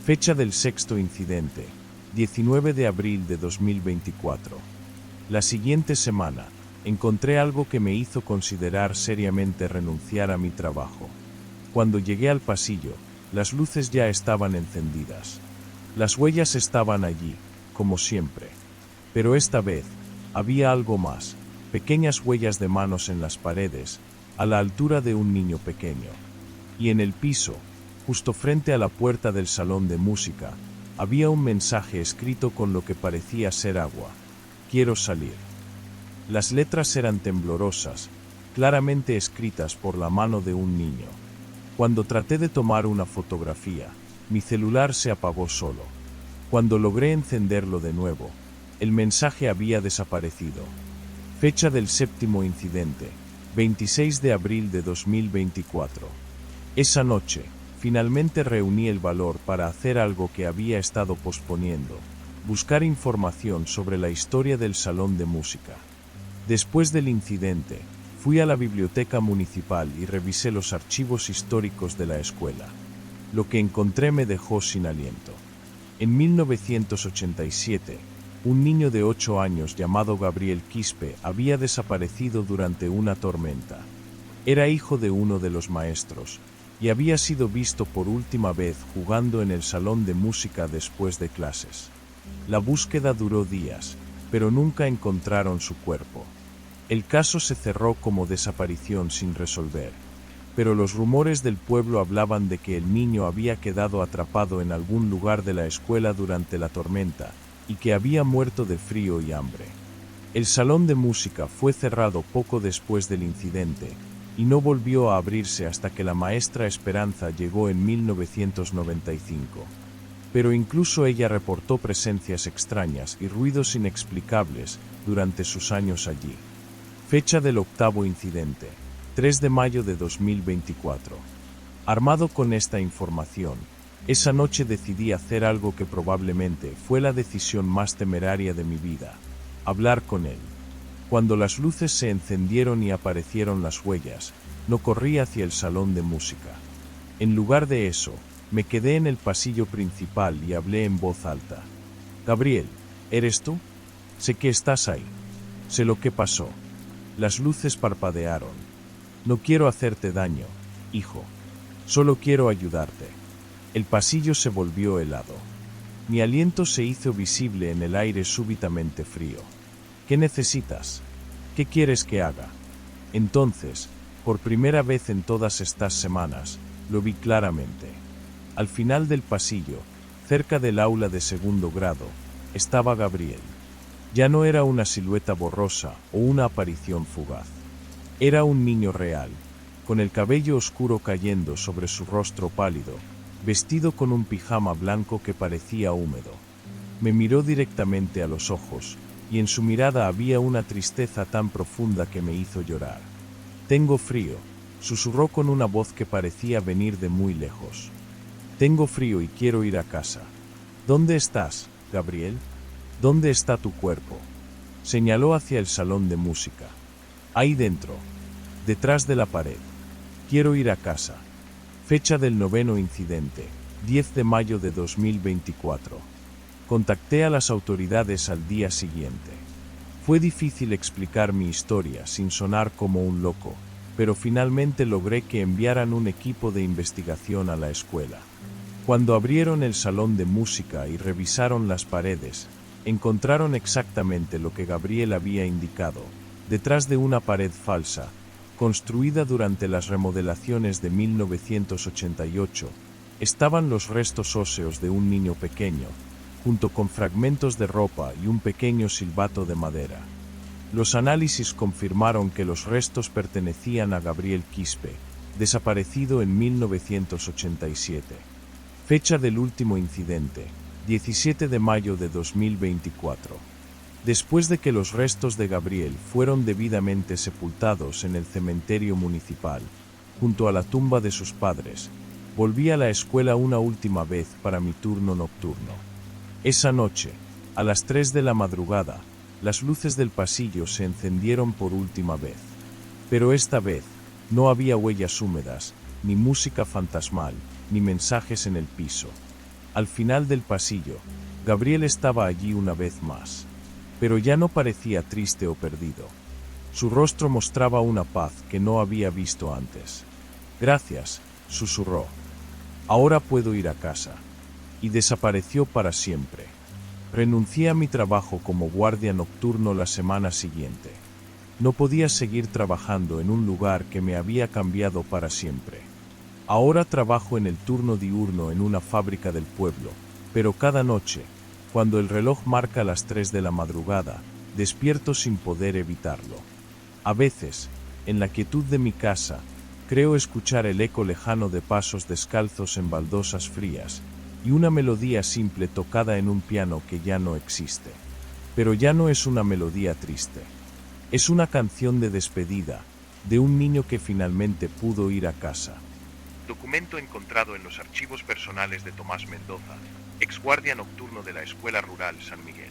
Fecha del sexto incidente, 19 de abril de 2024. La siguiente semana, encontré algo que me hizo considerar seriamente renunciar a mi trabajo. Cuando llegué al pasillo, las luces ya estaban encendidas. Las huellas estaban allí, como siempre. Pero esta vez, había algo más, pequeñas huellas de manos en las paredes, a la altura de un niño pequeño. Y en el piso, justo frente a la puerta del salón de música, había un mensaje escrito con lo que parecía ser agua. Quiero salir. Las letras eran temblorosas, claramente escritas por la mano de un niño. Cuando traté de tomar una fotografía, mi celular se apagó solo. Cuando logré encenderlo de nuevo, el mensaje había desaparecido. Fecha del séptimo incidente, 26 de abril de 2024. Esa noche, finalmente reuní el valor para hacer algo que había estado posponiendo, buscar información sobre la historia del salón de música. Después del incidente, fui a la biblioteca municipal y revisé los archivos históricos de la escuela. Lo que encontré me dejó sin aliento. En 1987, un niño de 8 años llamado Gabriel Quispe había desaparecido durante una tormenta. Era hijo de uno de los maestros, y había sido visto por última vez jugando en el salón de música después de clases. La búsqueda duró días, pero nunca encontraron su cuerpo. El caso se cerró como desaparición sin resolver, pero los rumores del pueblo hablaban de que el niño había quedado atrapado en algún lugar de la escuela durante la tormenta, y que había muerto de frío y hambre. El salón de música fue cerrado poco después del incidente, y no volvió a abrirse hasta que la maestra Esperanza llegó en 1995. pero incluso ella reportó presencias extrañas y ruidos inexplicables durante sus años allí. Fecha del octavo incidente, 3 de mayo de 2024. Armado con esta información, esa noche decidí hacer algo que probablemente fue la decisión más temeraria de mi vida: hablar con él. Cuando las luces se encendieron y aparecieron las huellas, no corrí hacia el salón de música. En lugar de eso, me quedé en el pasillo principal y hablé en voz alta. Gabriel, ¿eres tú? Sé que estás ahí. Sé lo que pasó. Las luces parpadearon. No quiero hacerte daño, hijo. Solo quiero ayudarte. El pasillo se volvió helado. Mi aliento se hizo visible en el aire súbitamente frío. ¿Qué necesitas? ¿Qué quieres que haga? Entonces, por primera vez en todas estas semanas, lo vi claramente. Al final del pasillo, cerca del aula de segundo grado, estaba Gabriel. Ya no era una silueta borrosa o una aparición fugaz. Era un niño real, con el cabello oscuro cayendo sobre su rostro pálido, vestido con un pijama blanco que parecía húmedo. Me miró directamente a los ojos, y en su mirada había una tristeza tan profunda que me hizo llorar. Tengo frío, susurró con una voz que parecía venir de muy lejos. Tengo frío y quiero ir a casa. ¿Dónde estás, Gabriel? ¿Dónde está tu cuerpo? Señaló hacia el salón de música. Ahí dentro, detrás de la pared. Quiero ir a casa. Fecha del noveno incidente, 10 de mayo de 2024. Contacté a las autoridades al día siguiente. Fue difícil explicar mi historia sin sonar como un loco, pero finalmente logré que enviaran un equipo de investigación a la escuela. Cuando abrieron el salón de música y revisaron las paredes, encontraron exactamente lo que Gabriel había indicado: detrás de una pared falsa, construida durante las remodelaciones de 1988, estaban los restos óseos de un niño pequeño, junto con fragmentos de ropa y un pequeño silbato de madera. Los análisis confirmaron que los restos pertenecían a Gabriel Quispe, desaparecido en 1987. Fecha del último incidente, 17 de mayo de 2024. Después de que los restos de Gabriel fueron debidamente sepultados en el cementerio municipal, junto a la tumba de sus padres, volví a la escuela una última vez para mi turno nocturno. Esa noche, a las 3 de la madrugada, las luces del pasillo se encendieron por última vez. Pero esta vez, no había huellas húmedas, ni música fantasmal, ni mensajes en el piso. Al final del pasillo, Gabriel estaba allí una vez más. Pero ya no parecía triste o perdido. Su rostro mostraba una paz que no había visto antes. Gracias, susurró. Ahora puedo ir a casa. Y desapareció para siempre. Renuncié a mi trabajo como guardia nocturno la semana siguiente. No podía seguir trabajando en un lugar que me había cambiado para siempre. Ahora trabajo en el turno diurno en una fábrica del pueblo, pero cada noche, cuando el reloj marca las 3 de la madrugada, despierto sin poder evitarlo. A veces, en la quietud de mi casa, creo escuchar el eco lejano de pasos descalzos en baldosas frías, y una melodía simple tocada en un piano que ya no existe. Pero ya no es una melodía triste. Es una canción de despedida, de un niño que finalmente pudo ir a casa. Documento encontrado en los archivos personales de Tomás Mendoza, exguardia nocturno de la Escuela Rural San Miguel.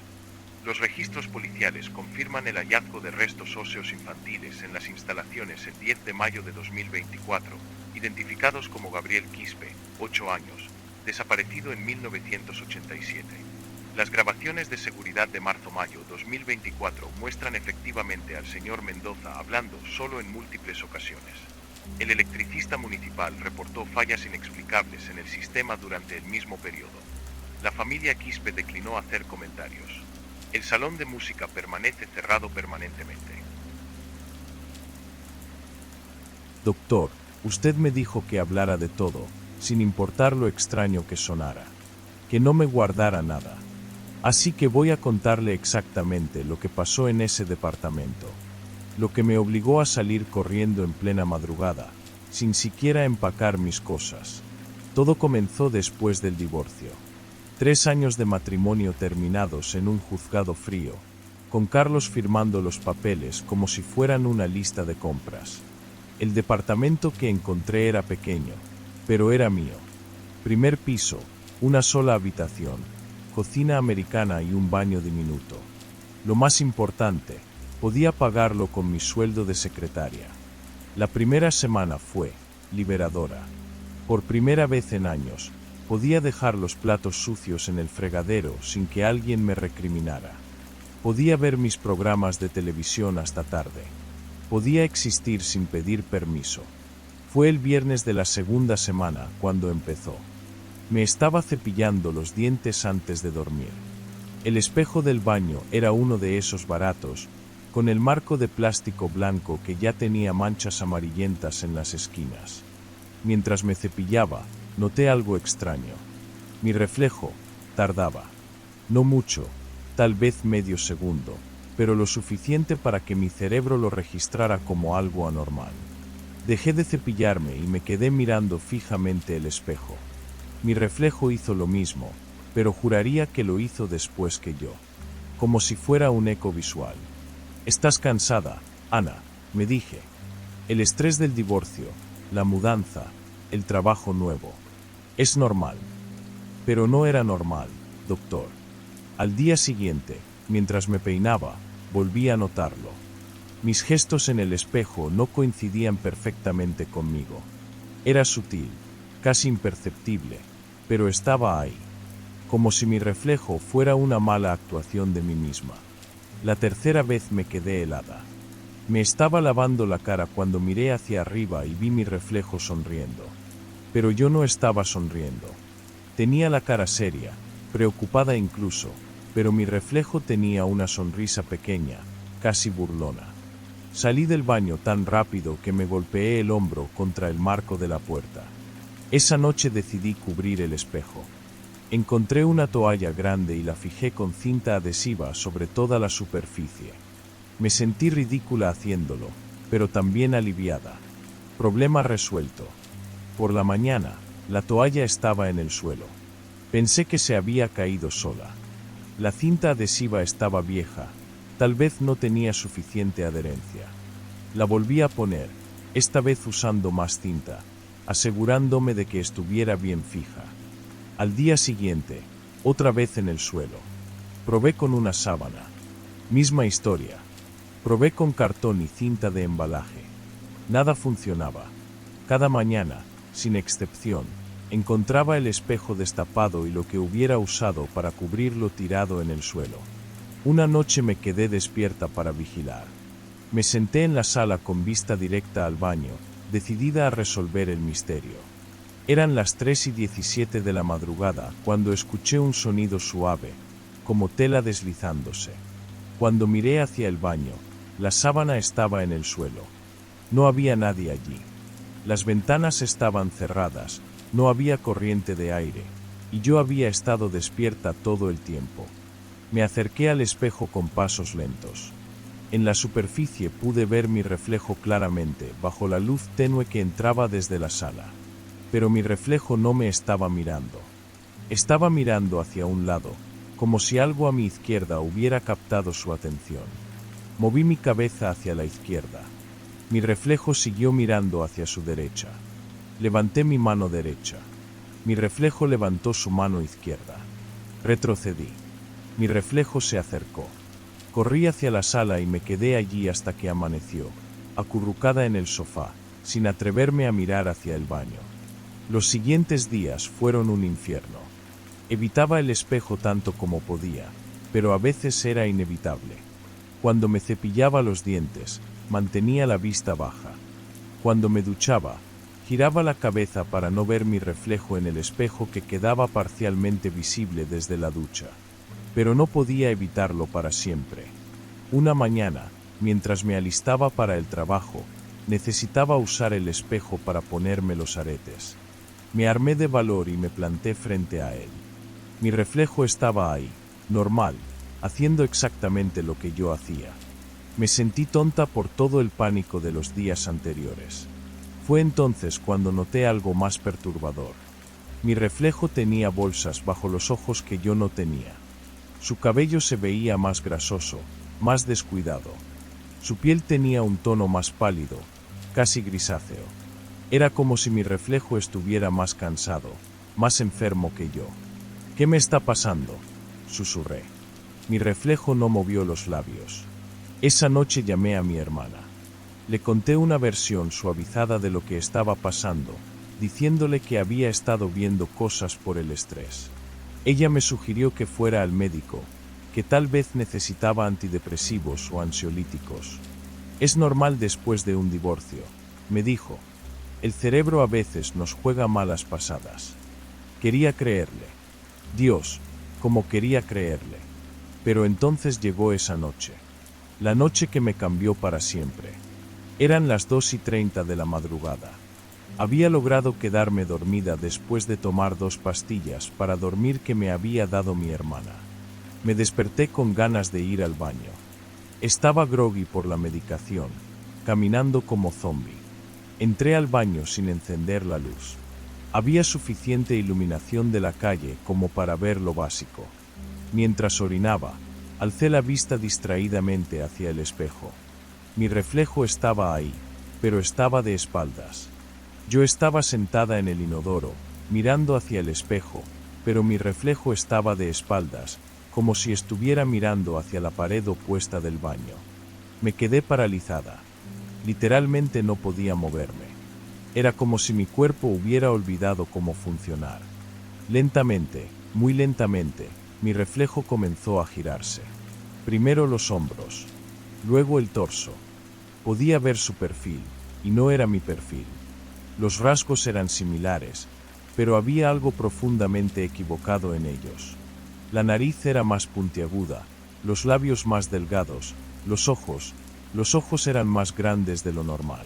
Los registros policiales confirman el hallazgo de restos óseos infantiles en las instalaciones el 10 de mayo de 2024, identificados como Gabriel Quispe, 8 años, desaparecido en 1987. Las grabaciones de seguridad de marzo-mayo 2024 muestran efectivamente al señor Mendoza hablando solo en múltiples ocasiones. El electricista municipal reportó fallas inexplicables en el sistema durante el mismo periodo. La familia Quispe declinó hacer comentarios. El salón de música permanece cerrado permanentemente. Doctor, usted me dijo que hablara de todo, sin importar lo extraño que sonara. Que no me guardara nada. Así que voy a contarle exactamente lo que pasó en ese departamento. Lo que me obligó a salir corriendo en plena madrugada, sin siquiera empacar mis cosas. Todo comenzó después del divorcio. 3 años de matrimonio terminados en un juzgado frío, con Carlos firmando los papeles como si fueran una lista de compras. El departamento que encontré era pequeño, pero era mío. Primer piso, una sola habitación, cocina americana y un baño diminuto. Lo más importante, podía pagarlo con mi sueldo de secretaria. La primera semana fue liberadora. Por primera vez en años, podía dejar los platos sucios en el fregadero sin que alguien me recriminara. Podía ver mis programas de televisión hasta tarde. Podía existir sin pedir permiso. Fue el viernes de la segunda semana cuando empezó. Me estaba cepillando los dientes antes de dormir. El espejo del baño era uno de esos baratos, con el marco de plástico blanco que ya tenía manchas amarillentas en las esquinas. Mientras me cepillaba, noté algo extraño. Mi reflejo tardaba. No mucho, tal vez medio segundo, pero lo suficiente para que mi cerebro lo registrara como algo anormal. Dejé de cepillarme y me quedé mirando fijamente el espejo. Mi reflejo hizo lo mismo, pero juraría que lo hizo después que yo. Como si fuera un eco visual. «Estás cansada, Ana», me dije. El estrés del divorcio, la mudanza, el trabajo nuevo. Es normal. Pero no era normal, doctor. Al día siguiente, mientras me peinaba, volví a notarlo. Mis gestos en el espejo no coincidían perfectamente conmigo. Era sutil, casi imperceptible, pero estaba ahí. Como si mi reflejo fuera una mala actuación de mí misma. La tercera vez me quedé helada. Me estaba lavando la cara cuando miré hacia arriba y vi mi reflejo sonriendo. Pero yo no estaba sonriendo. Tenía la cara seria, preocupada incluso, pero mi reflejo tenía una sonrisa pequeña, casi burlona. Salí del baño tan rápido que me golpeé el hombro contra el marco de la puerta. Esa noche decidí cubrir el espejo. Encontré una toalla grande y la fijé con cinta adhesiva sobre toda la superficie. Me sentí ridícula haciéndolo, pero también aliviada. Problema resuelto. Por la mañana, la toalla estaba en el suelo. Pensé que se había caído sola. La cinta adhesiva estaba vieja, tal vez no tenía suficiente adherencia. La volví a poner, esta vez usando más cinta, asegurándome de que estuviera bien fija. Al día siguiente, otra vez en el suelo. Probé con una sábana. Misma historia. Probé con cartón y cinta de embalaje. Nada funcionaba. Cada mañana, sin excepción, encontraba el espejo destapado y lo que hubiera usado para cubrirlo tirado en el suelo. Una noche me quedé despierta para vigilar. Me senté en la sala con vista directa al baño, decidida a resolver el misterio. Eran las 3:17 de la madrugada cuando escuché un sonido suave, como tela deslizándose. Cuando miré hacia el baño, la sábana estaba en el suelo. No había nadie allí. Las ventanas estaban cerradas, no había corriente de aire, y yo había estado despierta todo el tiempo. Me acerqué al espejo con pasos lentos. En la superficie pude ver mi reflejo claramente bajo la luz tenue que entraba desde la sala. Pero mi reflejo no me estaba mirando. Estaba mirando hacia un lado, como si algo a mi izquierda hubiera captado su atención. Moví mi cabeza hacia la izquierda. Mi reflejo siguió mirando hacia su derecha. Levanté mi mano derecha. Mi reflejo levantó su mano izquierda. Retrocedí. Mi reflejo se acercó. Corrí hacia la sala y me quedé allí hasta que amaneció, acurrucada en el sofá, sin atreverme a mirar hacia el baño. Los siguientes días fueron un infierno. Evitaba el espejo tanto como podía, pero a veces era inevitable. Cuando me cepillaba los dientes, mantenía la vista baja. Cuando me duchaba, giraba la cabeza para no ver mi reflejo en el espejo que quedaba parcialmente visible desde la ducha. Pero no podía evitarlo para siempre. Una mañana, mientras me alistaba para el trabajo, necesitaba usar el espejo para ponerme los aretes. Me armé de valor y me planté frente a él. Mi reflejo estaba ahí, normal, haciendo exactamente lo que yo hacía. Me sentí tonta por todo el pánico de los días anteriores. Fue entonces cuando noté algo más perturbador. Mi reflejo tenía bolsas bajo los ojos que yo no tenía. Su cabello se veía más grasoso, más descuidado. Su piel tenía un tono más pálido, casi grisáceo. Era como si mi reflejo estuviera más cansado, más enfermo que yo. ¿Qué me está pasando?, susurré. Mi reflejo no movió los labios. Esa noche llamé a mi hermana. Le conté una versión suavizada de lo que estaba pasando, diciéndole que había estado viendo cosas por el estrés. Ella me sugirió que fuera al médico, que tal vez necesitaba antidepresivos o ansiolíticos. Es normal después de un divorcio, me dijo. El cerebro a veces nos juega malas pasadas. Quería creerle. Dios, como quería creerle. Pero entonces llegó esa noche. La noche que me cambió para siempre. Eran las 2:30 de la madrugada. Había logrado quedarme dormida después de tomar 2 pastillas para dormir que me había dado mi hermana. Me desperté con ganas de ir al baño. Estaba groggy por la medicación, caminando como zombie. Entré al baño sin encender la luz. Había suficiente iluminación de la calle como para ver lo básico. Mientras orinaba, alcé la vista distraídamente hacia el espejo. Mi reflejo estaba ahí, pero estaba de espaldas. Yo estaba sentada en el inodoro, mirando hacia el espejo, pero mi reflejo estaba de espaldas, como si estuviera mirando hacia la pared opuesta del baño. Me quedé paralizada. Literalmente no podía moverme. Era como si mi cuerpo hubiera olvidado cómo funcionar. Lentamente, muy lentamente, mi reflejo comenzó a girarse. Primero los hombros, luego el torso. Podía ver su perfil, y no era mi perfil. Los rasgos eran similares, pero había algo profundamente equivocado en ellos. La nariz era más puntiaguda, los labios más delgados, los ojos eran más grandes de lo normal.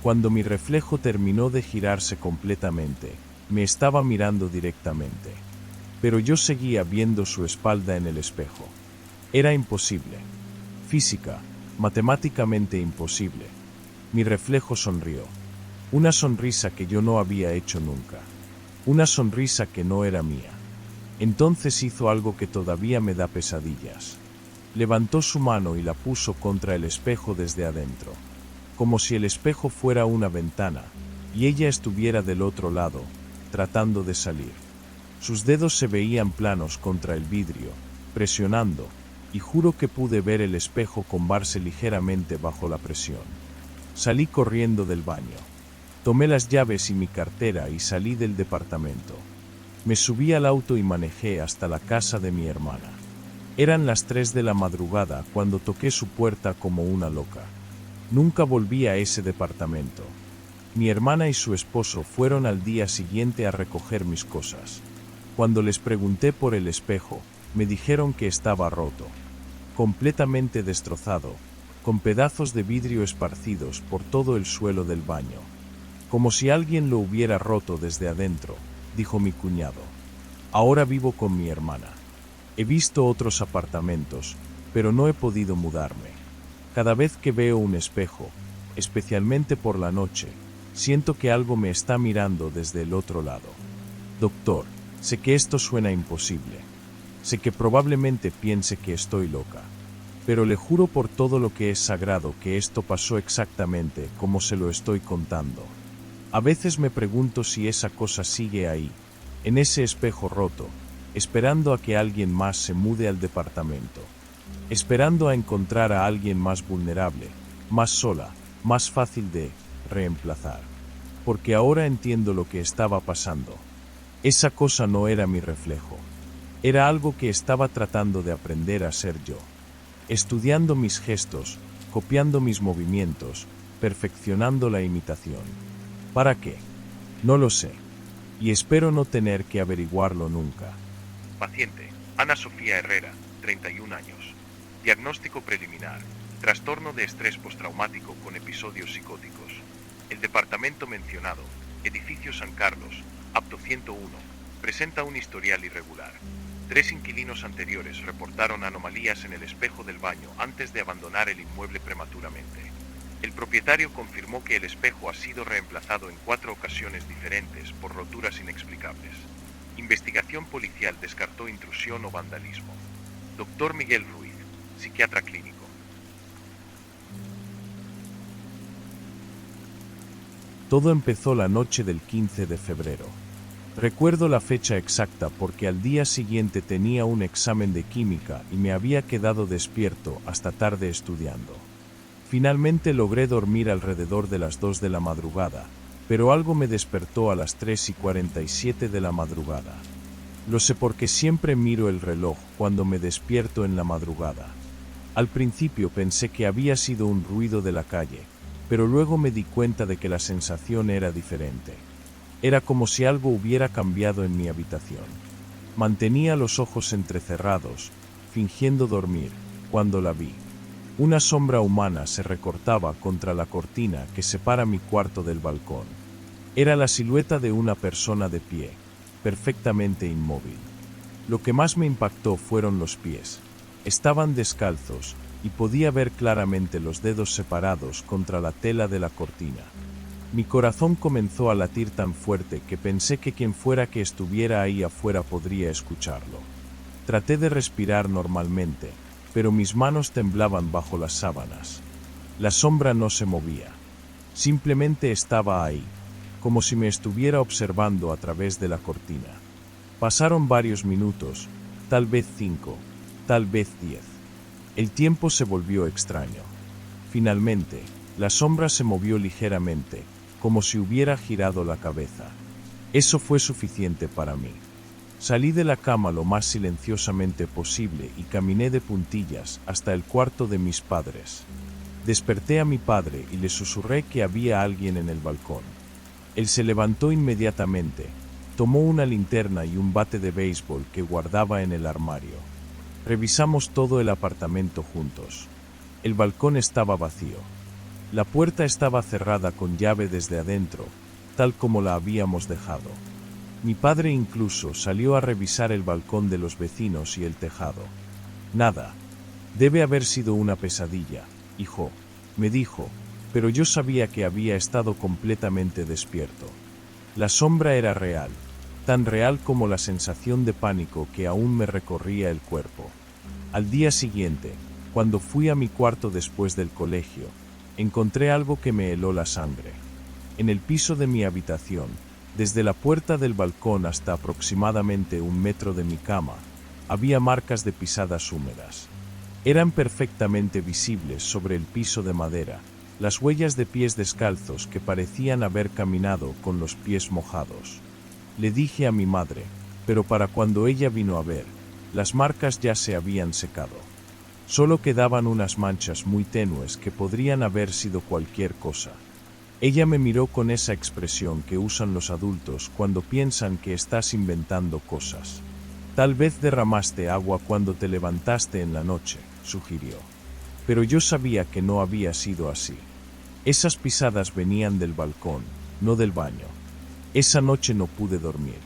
Cuando mi reflejo terminó de girarse completamente, me estaba mirando directamente. Pero yo seguía viendo su espalda en el espejo. Era imposible. Física, matemáticamente imposible. Mi reflejo sonrió. Una sonrisa que yo no había hecho nunca. Una sonrisa que no era mía. Entonces hizo algo que todavía me da pesadillas. Levantó su mano y la puso contra el espejo desde adentro, como si el espejo fuera una ventana, y ella estuviera del otro lado, tratando de salir. Sus dedos se veían planos contra el vidrio, presionando, y juro que pude ver el espejo combarse ligeramente bajo la presión. Salí corriendo del baño. Tomé las llaves y mi cartera y salí del departamento. Me subí al auto y manejé hasta la casa de mi hermana. Eran las 3 de la madrugada cuando toqué su puerta como una loca. Nunca volví a ese departamento. Mi hermana y su esposo fueron al día siguiente a recoger mis cosas. Cuando les pregunté por el espejo, me dijeron que estaba roto, completamente destrozado, con pedazos de vidrio esparcidos por todo el suelo del baño. Como si alguien lo hubiera roto desde adentro, dijo mi cuñado. Ahora vivo con mi hermana. He visto otros apartamentos, pero no he podido mudarme. Cada vez que veo un espejo, especialmente por la noche, siento que algo me está mirando desde el otro lado. Doctor, sé que esto suena imposible. Sé que probablemente piense que estoy loca. Pero le juro por todo lo que es sagrado que esto pasó exactamente como se lo estoy contando. A veces me pregunto si esa cosa sigue ahí, en ese espejo roto, esperando a que alguien más se mude al departamento, esperando a encontrar a alguien más vulnerable, más sola, más fácil de reemplazar. Porque ahora entiendo lo que estaba pasando. Esa cosa no era mi reflejo. Era algo que estaba tratando de aprender a ser yo. Estudiando mis gestos, copiando mis movimientos, perfeccionando la imitación. ¿Para qué? No lo sé. Y espero no tener que averiguarlo nunca. Paciente, Ana Sofía Herrera, 31 años. Diagnóstico preliminar, trastorno de estrés postraumático con episodios psicóticos. El departamento mencionado, edificio San Carlos, apto 101, presenta un historial irregular. 3 inquilinos anteriores reportaron anomalías en el espejo del baño antes de abandonar el inmueble prematuramente. El propietario confirmó que el espejo ha sido reemplazado en 4 ocasiones diferentes por roturas inexplicables. Investigación policial descartó intrusión o vandalismo. Dr. Miguel Ruiz, psiquiatra clínico. Todo empezó la noche del 15 de febrero. Recuerdo la fecha exacta porque al día siguiente tenía un examen de química y me había quedado despierto hasta tarde estudiando. Finalmente logré dormir alrededor de las 2 de la madrugada, pero algo me despertó a las 3:47 de la madrugada. Lo sé porque siempre miro el reloj cuando me despierto en la madrugada. Al principio pensé que había sido un ruido de la calle, pero luego me di cuenta de que la sensación era diferente. Era como si algo hubiera cambiado en mi habitación. Mantenía los ojos entrecerrados, fingiendo dormir, cuando la vi. Una sombra humana se recortaba contra la cortina que separa mi cuarto del balcón. Era la silueta de una persona de pie, perfectamente inmóvil. Lo que más me impactó fueron los pies. Estaban descalzos, y podía ver claramente los dedos separados contra la tela de la cortina. Mi corazón comenzó a latir tan fuerte que pensé que quien fuera que estuviera ahí afuera podría escucharlo. Traté de respirar normalmente, pero mis manos temblaban bajo las sábanas. La sombra no se movía. Simplemente estaba ahí, como si me estuviera observando a través de la cortina. Pasaron varios minutos, tal vez 5, tal vez 10. El tiempo se volvió extraño. Finalmente, la sombra se movió ligeramente, como si hubiera girado la cabeza. Eso fue suficiente para mí. Salí de la cama lo más silenciosamente posible y caminé de puntillas hasta el cuarto de mis padres. Desperté a mi padre y le susurré que había alguien en el balcón. Él se levantó inmediatamente, tomó una linterna y un bate de béisbol que guardaba en el armario. Revisamos todo el apartamento juntos. El balcón estaba vacío. La puerta estaba cerrada con llave desde adentro, tal como la habíamos dejado. Mi padre incluso salió a revisar el balcón de los vecinos y el tejado. Nada. Debe haber sido una pesadilla, hijo, me dijo, pero yo sabía que había estado completamente despierto. La sombra era real, tan real como la sensación de pánico que aún me recorría el cuerpo. Al día siguiente, cuando fui a mi cuarto después del colegio, encontré algo que me heló la sangre. En el piso de mi habitación, desde la puerta del balcón hasta aproximadamente 1 metro de mi cama, había marcas de pisadas húmedas. Eran perfectamente visibles sobre el piso de madera, las huellas de pies descalzos que parecían haber caminado con los pies mojados. Le dije a mi madre, pero para cuando ella vino a ver, las marcas ya se habían secado. Solo quedaban unas manchas muy tenues que podrían haber sido cualquier cosa. Ella me miró con esa expresión que usan los adultos cuando piensan que estás inventando cosas. Tal vez derramaste agua cuando te levantaste en la noche, sugirió. Pero yo sabía que no había sido así. Esas pisadas venían del balcón, no del baño. Esa noche no pude dormir.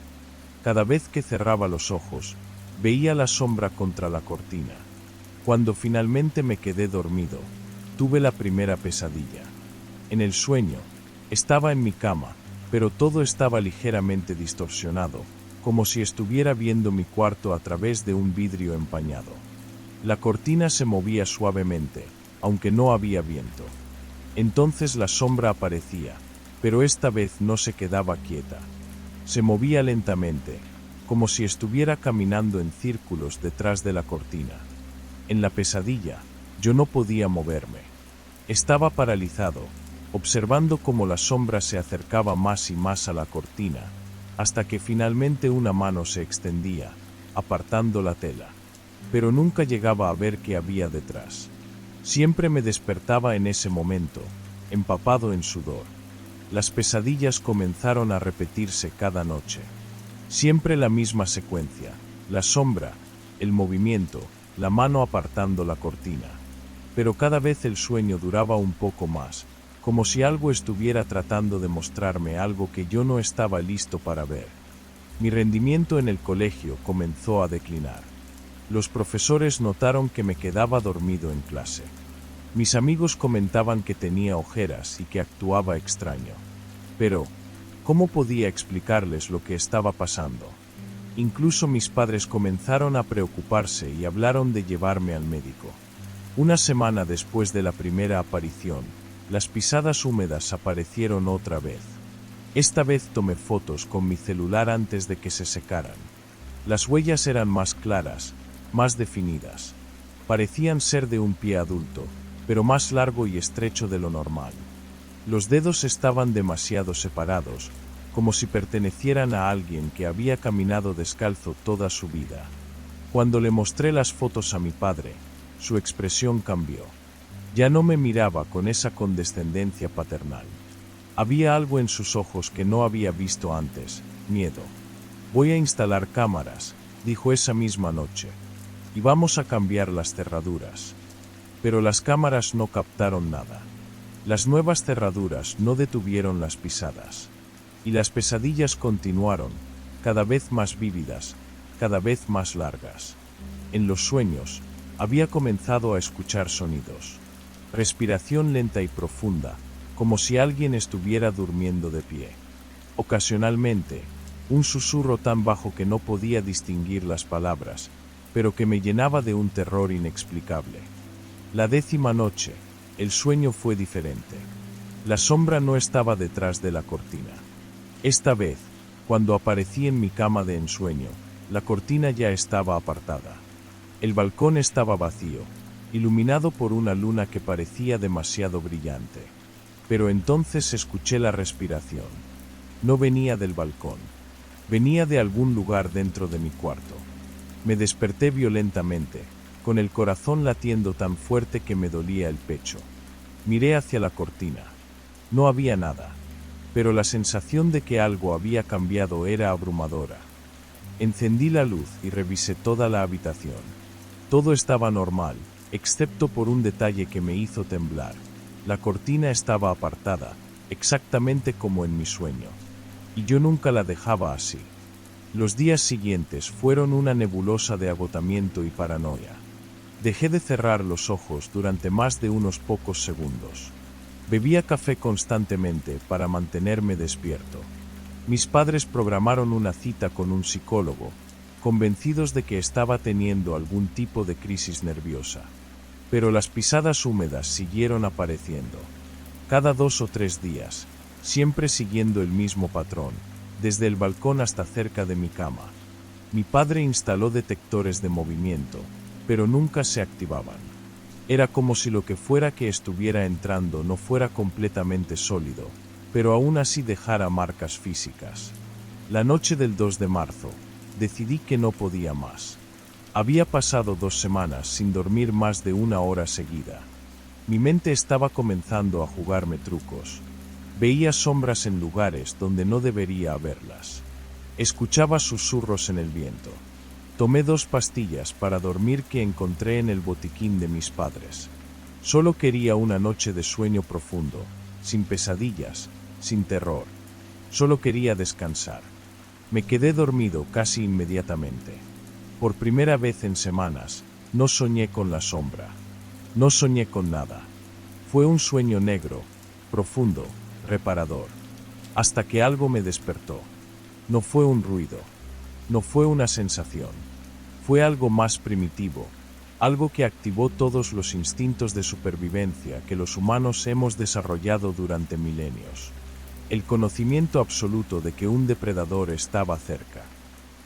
Cada vez que cerraba los ojos, veía la sombra contra la cortina. Cuando finalmente me quedé dormido, tuve la primera pesadilla. En el sueño, estaba en mi cama, pero todo estaba ligeramente distorsionado, como si estuviera viendo mi cuarto a través de un vidrio empañado. La cortina se movía suavemente, aunque no había viento. Entonces la sombra aparecía, pero esta vez no se quedaba quieta. Se movía lentamente, como si estuviera caminando en círculos detrás de la cortina. En la pesadilla, yo no podía moverme. Estaba paralizado, observando cómo la sombra se acercaba más y más a la cortina, hasta que finalmente una mano se extendía, apartando la tela. Pero nunca llegaba a ver qué había detrás. Siempre me despertaba en ese momento, empapado en sudor. Las pesadillas comenzaron a repetirse cada noche. Siempre la misma secuencia, la sombra, el movimiento, la mano apartando la cortina. Pero cada vez el sueño duraba un poco más, como si algo estuviera tratando de mostrarme algo que yo no estaba listo para ver. Mi rendimiento en el colegio comenzó a declinar. Los profesores notaron que me quedaba dormido en clase. Mis amigos comentaban que tenía ojeras y que actuaba extraño. Pero, ¿cómo podía explicarles lo que estaba pasando? Incluso mis padres comenzaron a preocuparse y hablaron de llevarme al médico. Una semana después de la primera aparición, las pisadas húmedas aparecieron otra vez. Esta vez tomé fotos con mi celular antes de que se secaran. Las huellas eran más claras, más definidas. Parecían ser de un pie adulto, pero más largo y estrecho de lo normal. Los dedos estaban demasiado separados, como si pertenecieran a alguien que había caminado descalzo toda su vida. Cuando le mostré las fotos a mi padre, su expresión cambió. Ya no me miraba con esa condescendencia paternal. Había algo en sus ojos que no había visto antes, miedo. Voy a instalar cámaras, dijo esa misma noche, y vamos a cambiar las cerraduras. Pero las cámaras no captaron nada. Las nuevas cerraduras no detuvieron las pisadas. Y las pesadillas continuaron, cada vez más vívidas, cada vez más largas. En los sueños, había comenzado a escuchar sonidos. Respiración lenta y profunda, como si alguien estuviera durmiendo de pie. Ocasionalmente, un susurro tan bajo que no podía distinguir las palabras, pero que me llenaba de un terror inexplicable. La 10ª noche, el sueño fue diferente. La sombra no estaba detrás de la cortina. Esta vez, cuando aparecí en mi cama de ensueño, la cortina ya estaba apartada. El balcón estaba vacío, iluminado por una luna que parecía demasiado brillante. Pero entonces escuché la respiración. No venía del balcón. Venía de algún lugar dentro de mi cuarto. Me desperté violentamente, con el corazón latiendo tan fuerte que me dolía el pecho. Miré hacia la cortina. No había nada, pero la sensación de que algo había cambiado era abrumadora. Encendí la luz y revisé toda la habitación. Todo estaba normal, excepto por un detalle que me hizo temblar. La cortina estaba apartada, exactamente como en mi sueño. Y yo nunca la dejaba así. Los días siguientes fueron una nebulosa de agotamiento y paranoia. Dejé de cerrar los ojos durante más de unos pocos segundos. Bebía café constantemente para mantenerme despierto. Mis padres programaron una cita con un psicólogo, convencidos de que estaba teniendo algún tipo de crisis nerviosa. Pero las pisadas húmedas siguieron apareciendo. Cada 2 o 3 días, siempre siguiendo el mismo patrón, desde el balcón hasta cerca de mi cama. Mi padre instaló detectores de movimiento, pero nunca se activaban. Era como si lo que fuera que estuviera entrando no fuera completamente sólido, pero aún así dejara marcas físicas. La noche del 2 de marzo, decidí que no podía más. Había pasado 2 semanas sin dormir más de 1 hora seguida. Mi mente estaba comenzando a jugarme trucos. Veía sombras en lugares donde no debería haberlas. Escuchaba susurros en el viento. Tomé 2 pastillas para dormir que encontré en el botiquín de mis padres. Solo quería una noche de sueño profundo, sin pesadillas, sin terror. Solo quería descansar. Me quedé dormido casi inmediatamente. Por primera vez en semanas, no soñé con la sombra. No soñé con nada. Fue un sueño negro, profundo, reparador. Hasta que algo me despertó. No fue un ruido. No fue una sensación. Fue algo más primitivo. Algo que activó todos los instintos de supervivencia que los humanos hemos desarrollado durante milenios. El conocimiento absoluto de que un depredador estaba cerca.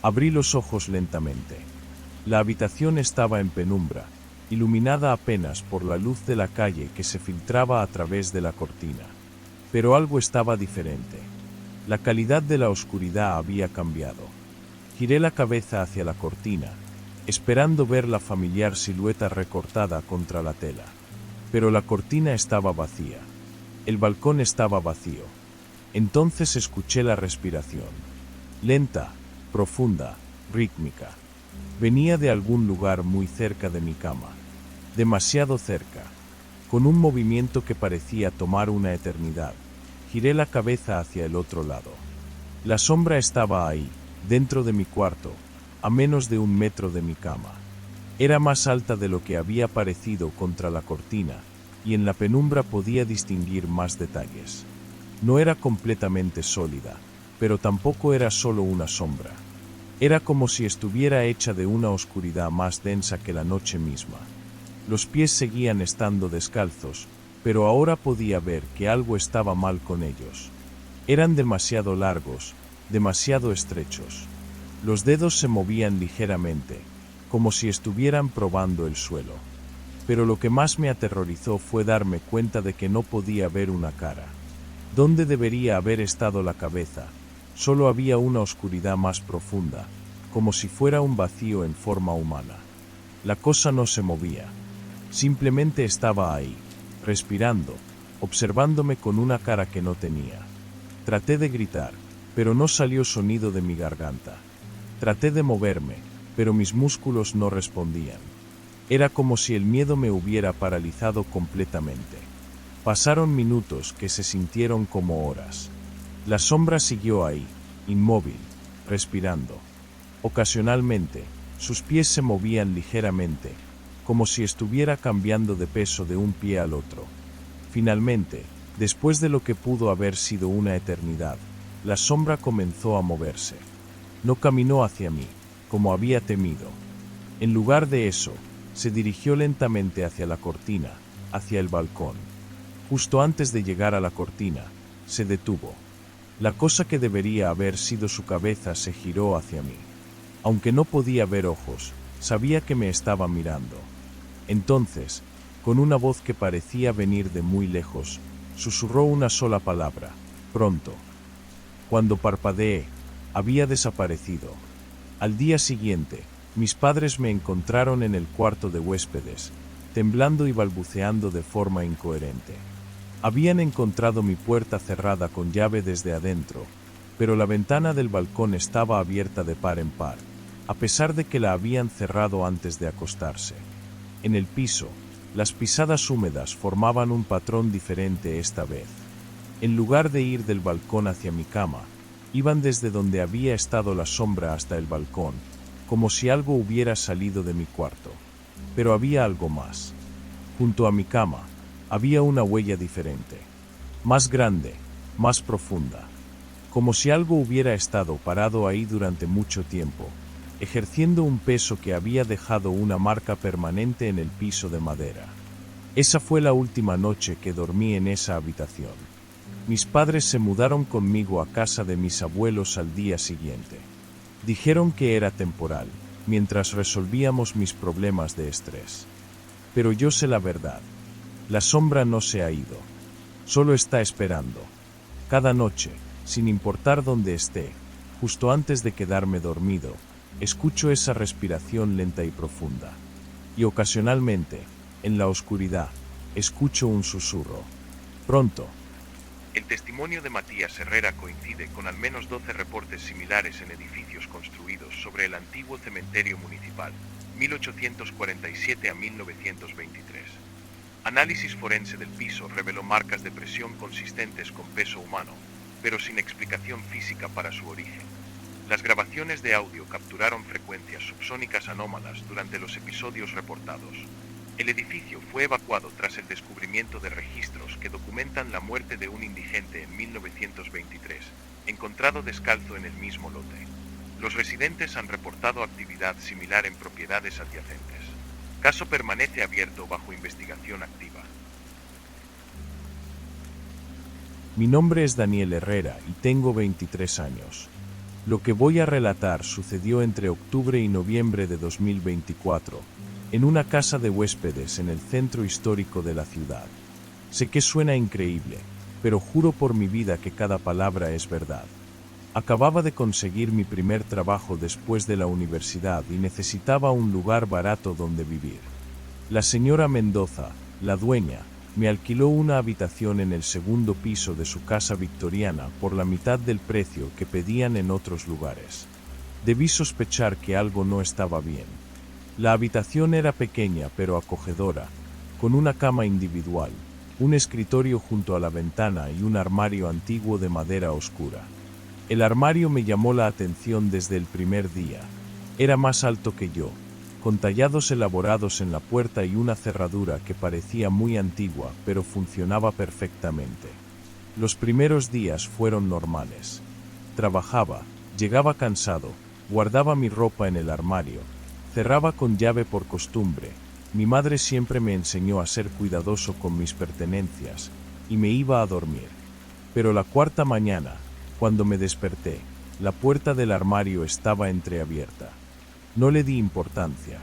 Abrí los ojos lentamente. La habitación estaba en penumbra, iluminada apenas por la luz de la calle que se filtraba a través de la cortina. Pero algo estaba diferente. La calidad de la oscuridad había cambiado. Giré la cabeza hacia la cortina, esperando ver la familiar silueta recortada contra la tela. Pero la cortina estaba vacía. El balcón estaba vacío. Entonces escuché la respiración. Lenta, profunda, rítmica. Venía de algún lugar muy cerca de mi cama. Demasiado cerca. Con un movimiento que parecía tomar una eternidad, giré la cabeza hacia el otro lado. La sombra estaba ahí, dentro de mi cuarto, a menos de 1 metro de mi cama. Era más alta de lo que había parecido contra la cortina, y en la penumbra podía distinguir más detalles. No era completamente sólida, pero tampoco era solo una sombra. Era como si estuviera hecha de una oscuridad más densa que la noche misma. Los pies seguían estando descalzos, pero ahora podía ver que algo estaba mal con ellos. Eran demasiado largos, demasiado estrechos. Los dedos se movían ligeramente, como si estuvieran probando el suelo. Pero lo que más me aterrorizó fue darme cuenta de que no podía ver una cara. ¿Dónde debería haber estado la cabeza? Solo había una oscuridad más profunda, como si fuera un vacío en forma humana. La cosa no se movía. Simplemente estaba ahí, respirando, observándome con una cara que no tenía. Traté de gritar, pero no salió sonido de mi garganta. Traté de moverme, pero mis músculos no respondían. Era como si el miedo me hubiera paralizado completamente. Pasaron minutos que se sintieron como horas. La sombra siguió ahí, inmóvil, respirando. Ocasionalmente, sus pies se movían ligeramente, como si estuviera cambiando de peso de un pie al otro. Finalmente, después de lo que pudo haber sido una eternidad, la sombra comenzó a moverse. No caminó hacia mí, como había temido. En lugar de eso, se dirigió lentamente hacia la cortina, hacia el balcón. Justo antes de llegar a la cortina, se detuvo. La cosa que debería haber sido su cabeza se giró hacia mí. Aunque no podía ver ojos, sabía que me estaba mirando. Entonces, con una voz que parecía venir de muy lejos, susurró una sola palabra: pronto. Cuando parpadeé, había desaparecido. Al día siguiente, mis padres me encontraron en el cuarto de huéspedes, temblando y balbuceando de forma incoherente. Habían encontrado mi puerta cerrada con llave desde adentro, pero la ventana del balcón estaba abierta de par en par, a pesar de que la habían cerrado antes de acostarse. En el piso, las pisadas húmedas formaban un patrón diferente esta vez. En lugar de ir del balcón hacia mi cama, iban desde donde había estado la sombra hasta el balcón, como si algo hubiera salido de mi cuarto. Pero había algo más. Junto a mi cama, había una huella diferente. Más grande, más profunda. Como si algo hubiera estado parado ahí durante mucho tiempo, ejerciendo un peso que había dejado una marca permanente en el piso de madera. Esa fue la última noche que dormí en esa habitación. Mis padres se mudaron conmigo a casa de mis abuelos al día siguiente. Dijeron que era temporal, mientras resolvíamos mis problemas de estrés. Pero yo sé la verdad. La sombra no se ha ido. Solo está esperando. Cada noche, sin importar dónde esté, justo antes de quedarme dormido, escucho esa respiración lenta y profunda. Y ocasionalmente, en la oscuridad, escucho un susurro. Pronto. El testimonio de Matías Herrera coincide con al menos 12 reportes similares en edificios construidos sobre el antiguo cementerio municipal, 1847 a 1923. Análisis forense del piso reveló marcas de presión consistentes con peso humano, pero sin explicación física para su origen. Las grabaciones de audio capturaron frecuencias subsónicas anómalas durante los episodios reportados. El edificio fue evacuado tras el descubrimiento de registros que documentan la muerte de un indigente en 1923, encontrado descalzo en el mismo lote. Los residentes han reportado actividad similar en propiedades adyacentes. Caso permanece abierto bajo investigación activa. Mi nombre es Daniel Herrera y tengo 23 años. Lo que voy a relatar sucedió entre octubre y noviembre de 2024, en una casa de huéspedes en el centro histórico de la ciudad. Sé que suena increíble, pero juro por mi vida que cada palabra es verdad. Acababa de conseguir mi primer trabajo después de la universidad y necesitaba un lugar barato donde vivir. La señora Mendoza, la dueña, me alquiló una habitación en el segundo piso de su casa victoriana por la mitad del precio que pedían en otros lugares. Debí sospechar que algo no estaba bien. La habitación era pequeña pero acogedora, con una cama individual, un escritorio junto a la ventana y un armario antiguo de madera oscura. El armario me llamó la atención desde el primer día. Era más alto que yo, con tallados elaborados en la puerta y una cerradura que parecía muy antigua, pero funcionaba perfectamente. Los primeros días fueron normales. Trabajaba, llegaba cansado, guardaba mi ropa en el armario, cerraba con llave por costumbre. Mi madre siempre me enseñó a ser cuidadoso con mis pertenencias, y me iba a dormir. Pero la cuarta mañana, cuando me desperté, la puerta del armario estaba entreabierta. No le di importancia.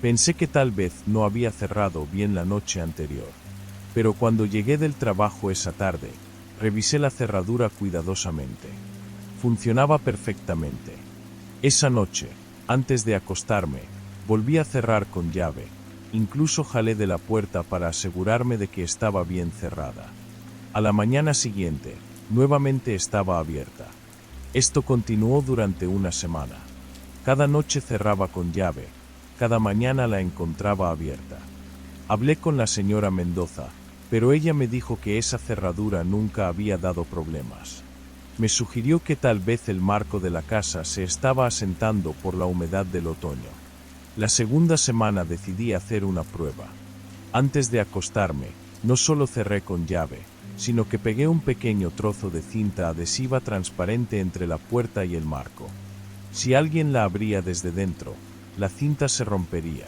Pensé que tal vez no había cerrado bien la noche anterior. Pero cuando llegué del trabajo esa tarde, revisé la cerradura cuidadosamente. Funcionaba perfectamente. Esa noche, antes de acostarme, volví a cerrar con llave. Incluso jalé de la puerta para asegurarme de que estaba bien cerrada. A la mañana siguiente, nuevamente estaba abierta. Esto continuó durante una semana. Cada noche cerraba con llave, cada mañana la encontraba abierta. Hablé con la señora Mendoza, pero ella me dijo que esa cerradura nunca había dado problemas. Me sugirió que tal vez el marco de la casa se estaba asentando por la humedad del otoño. La segunda semana decidí hacer una prueba. Antes de acostarme, no solo cerré con llave, sino que pegué un pequeño trozo de cinta adhesiva transparente entre la puerta y el marco. Si alguien la abría desde dentro, la cinta se rompería.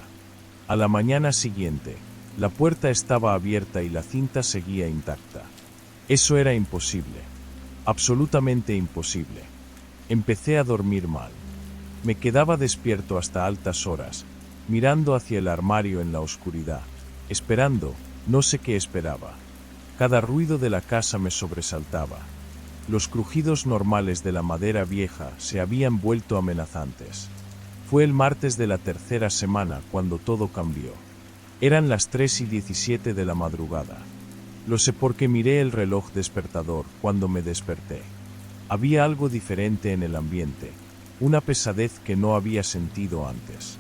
A la mañana siguiente, la puerta estaba abierta y la cinta seguía intacta. Eso era imposible. Absolutamente imposible. Empecé a dormir mal. Me quedaba despierto hasta altas horas, mirando hacia el armario en la oscuridad, esperando, no sé qué esperaba. Cada ruido de la casa me sobresaltaba. Los crujidos normales de la madera vieja se habían vuelto amenazantes. Fue el martes de la tercera semana cuando todo cambió. Eran las 3:17 de la madrugada. Lo sé porque miré el reloj despertador cuando me desperté. Había algo diferente en el ambiente, una pesadez que no había sentido antes.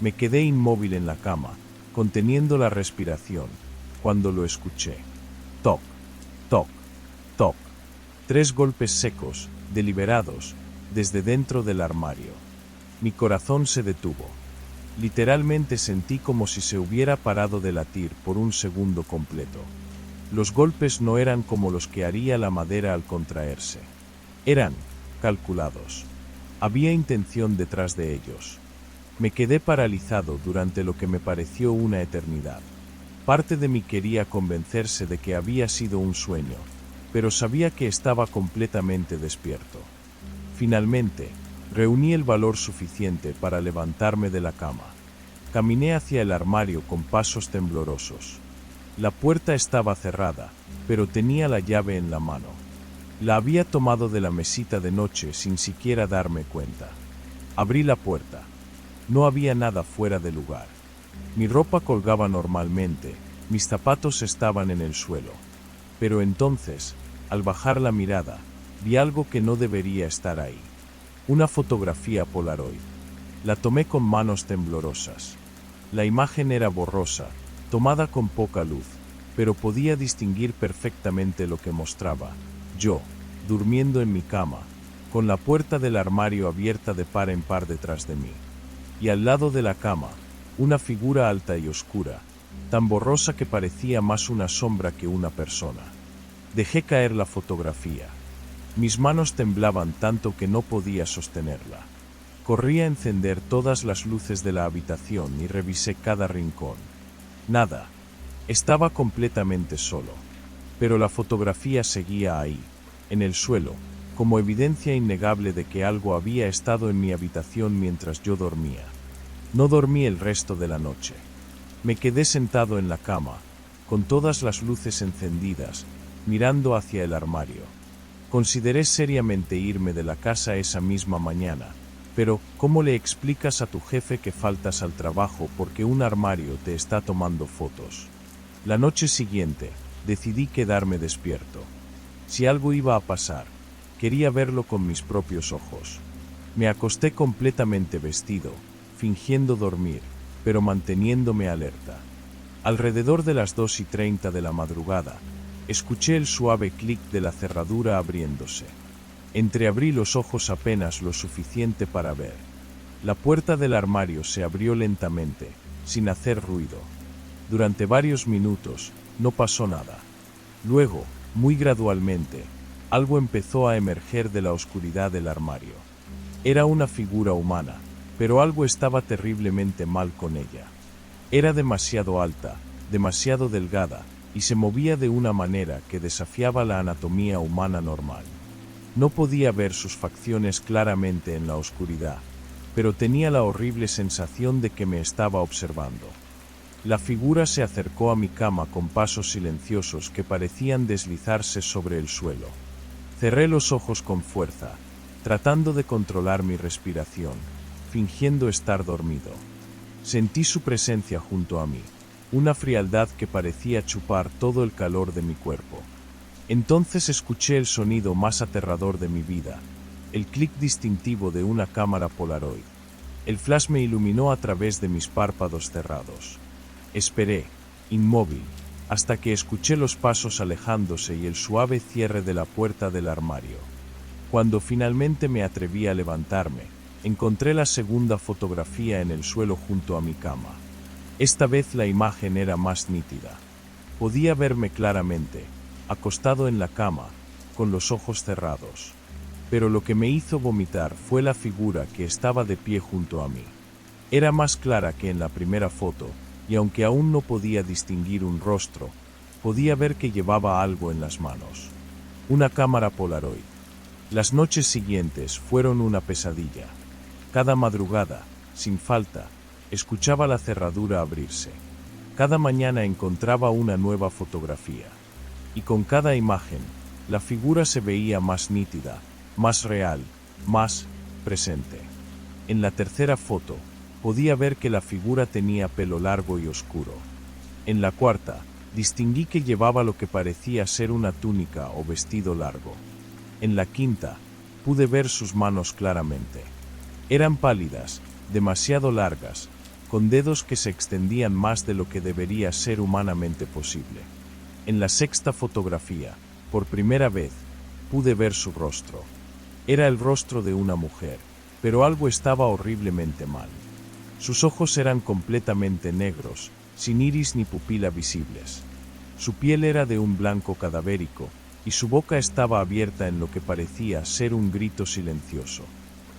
Me quedé inmóvil en la cama, conteniendo la respiración, cuando lo escuché. Toc, toc, toc. 3 golpes secos, deliberados, desde dentro del armario. Mi corazón se detuvo. Literalmente sentí como si se hubiera parado de latir por un segundo completo. Los golpes no eran como los que haría la madera al contraerse. Eran calculados. Había intención detrás de ellos. Me quedé paralizado durante lo que me pareció una eternidad. Parte de mí quería convencerse de que había sido un sueño, pero sabía que estaba completamente despierto. Finalmente, reuní el valor suficiente para levantarme de la cama. Caminé hacia el armario con pasos temblorosos. La puerta estaba cerrada, pero tenía la llave en la mano. La había tomado de la mesita de noche sin siquiera darme cuenta. Abrí la puerta. No había nada fuera de lugar. Mi ropa colgaba normalmente, mis zapatos estaban en el suelo. Pero entonces, al bajar la mirada, vi algo que no debería estar ahí. Una fotografía Polaroid. La tomé con manos temblorosas. La imagen era borrosa, tomada con poca luz, pero podía distinguir perfectamente lo que mostraba. Yo, durmiendo en mi cama, con la puerta del armario abierta de par en par detrás de mí. Y al lado de la cama, una figura alta y oscura, tan borrosa que parecía más una sombra que una persona. Dejé caer la fotografía. Mis manos temblaban tanto que no podía sostenerla. Corrí a encender todas las luces de la habitación y revisé cada rincón. Nada. Estaba completamente solo. Pero la fotografía seguía ahí, en el suelo, como evidencia innegable de que algo había estado en mi habitación mientras yo dormía. No dormí el resto de la noche. Me quedé sentado en la cama, con todas las luces encendidas, mirando hacia el armario. Consideré seriamente irme de la casa esa misma mañana, pero ¿cómo le explicas a tu jefe que faltas al trabajo porque un armario te está tomando fotos? La noche siguiente, decidí quedarme despierto. Si algo iba a pasar, quería verlo con mis propios ojos. Me acosté completamente vestido, fingiendo dormir, pero manteniéndome alerta. Alrededor de las 2:30 de la madrugada, escuché el suave clic de la cerradura abriéndose. Entreabrí los ojos apenas lo suficiente para ver. La puerta del armario se abrió lentamente, sin hacer ruido. Durante varios minutos, no pasó nada. Luego, muy gradualmente, algo empezó a emerger de la oscuridad del armario. Era una figura humana, pero algo estaba terriblemente mal con ella. Era demasiado alta, demasiado delgada, y se movía de una manera que desafiaba la anatomía humana normal. No podía ver sus facciones claramente en la oscuridad, pero tenía la horrible sensación de que me estaba observando. La figura se acercó a mi cama con pasos silenciosos que parecían deslizarse sobre el suelo. Cerré los ojos con fuerza, tratando de controlar mi respiración, fingiendo estar dormido. Sentí su presencia junto a mí, una frialdad que parecía chupar todo el calor de mi cuerpo. Entonces escuché el sonido más aterrador de mi vida, el clic distintivo de una cámara Polaroid. El flash me iluminó a través de mis párpados cerrados. Esperé, inmóvil, hasta que escuché los pasos alejándose y el suave cierre de la puerta del armario. Cuando finalmente me atreví a levantarme, encontré la segunda fotografía en el suelo junto a mi cama. Esta vez la imagen era más nítida. Podía verme claramente, acostado en la cama, con los ojos cerrados. Pero lo que me hizo vomitar fue la figura que estaba de pie junto a mí. Era más clara que en la primera foto, y aunque aún no podía distinguir un rostro, podía ver que llevaba algo en las manos. Una cámara Polaroid. Las noches siguientes fueron una pesadilla. Cada madrugada, sin falta, escuchaba la cerradura abrirse. Cada mañana encontraba una nueva fotografía. Y con cada imagen, la figura se veía más nítida, más real, más presente. En la tercera foto, podía ver que la figura tenía pelo largo y oscuro. En la cuarta, distinguí que llevaba lo que parecía ser una túnica o vestido largo. En la quinta, pude ver sus manos claramente. Eran pálidas, demasiado largas, con dedos que se extendían más de lo que debería ser humanamente posible. En la sexta fotografía, por primera vez, pude ver su rostro. Era el rostro de una mujer, pero algo estaba horriblemente mal. Sus ojos eran completamente negros, sin iris ni pupila visibles. Su piel era de un blanco cadavérico, y su boca estaba abierta en lo que parecía ser un grito silencioso.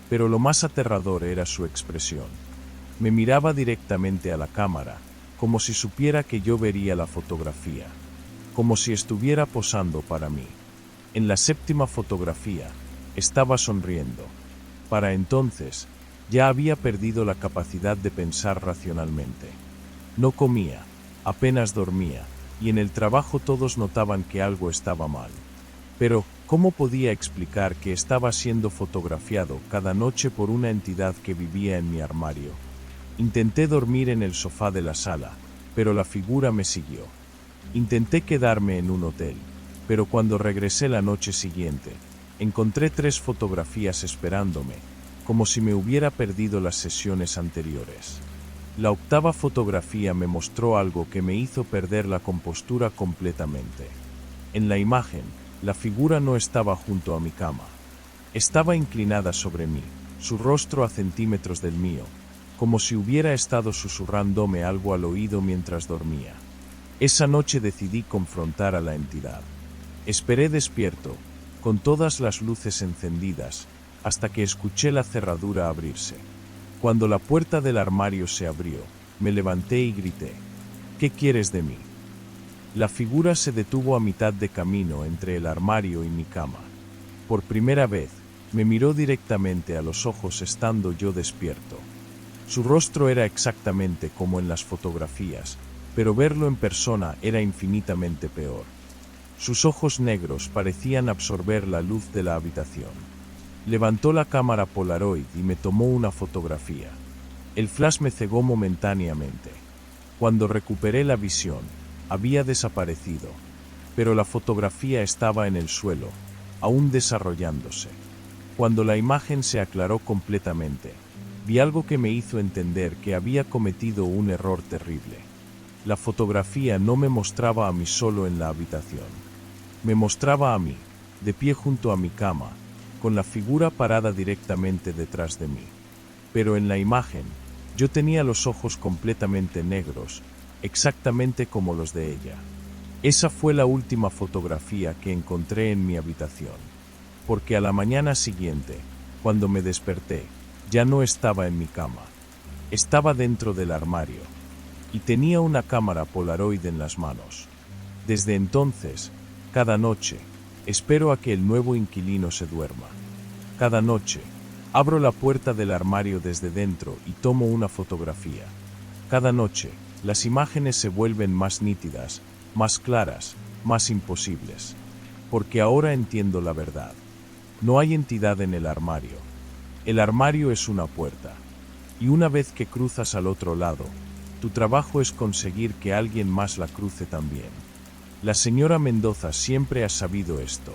Pero lo más aterrador era su expresión. Me miraba directamente a la cámara, como si supiera que yo vería la fotografía, como si estuviera posando para mí. En la séptima fotografía, estaba sonriendo. Para entonces, ya había perdido la capacidad de pensar racionalmente. No comía, apenas dormía, y en el trabajo todos notaban que algo estaba mal. Pero, ¿cómo podía explicar que estaba siendo fotografiado cada noche por una entidad que vivía en mi armario? Intenté dormir en el sofá de la sala, pero la figura me siguió. Intenté quedarme en un hotel, pero cuando regresé la noche siguiente, encontré 3 fotografías esperándome, como si me hubiera perdido las sesiones anteriores. La octava fotografía me mostró algo que me hizo perder la compostura completamente. En la imagen, la figura no estaba junto a mi cama. Estaba inclinada sobre mí, su rostro a centímetros del mío, como si hubiera estado susurrándome algo al oído mientras dormía. Esa noche decidí confrontar a la entidad. Esperé despierto, con todas las luces encendidas, hasta que escuché la cerradura abrirse. Cuando la puerta del armario se abrió, me levanté y grité: ¿Qué quieres de mí? La figura se detuvo a mitad de camino entre el armario y mi cama. Por primera vez, me miró directamente a los ojos estando yo despierto. Su rostro era exactamente como en las fotografías, pero verlo en persona era infinitamente peor. Sus ojos negros parecían absorber la luz de la habitación. Levantó la cámara Polaroid y me tomó una fotografía. El flash me cegó momentáneamente. Cuando recuperé la visión, había desaparecido, pero la fotografía estaba en el suelo, aún desarrollándose. Cuando la imagen se aclaró completamente, vi algo que me hizo entender que había cometido un error terrible. La fotografía no me mostraba a mí solo en la habitación. Me mostraba a mí, de pie junto a mi cama, con la figura parada directamente detrás de mí. pero en la imagen, yo tenía los ojos completamente negros, exactamente como los de ella. Esa fue la última fotografía que encontré en mi habitación, porque a la mañana siguiente, cuando me desperté, ya no estaba en mi cama. Estaba dentro del armario, y tenía una cámara Polaroid en las manos. Desde entonces, cada noche, espero a que el nuevo inquilino se duerma. Cada noche, abro la puerta del armario desde dentro y tomo una fotografía. Cada noche, las imágenes se vuelven más nítidas, más claras, más imposibles. Porque ahora entiendo la verdad. No hay entidad en el armario. El armario es una puerta. Y una vez que cruzas al otro lado, tu trabajo es conseguir que alguien más la cruce también. La señora Mendoza siempre ha sabido esto.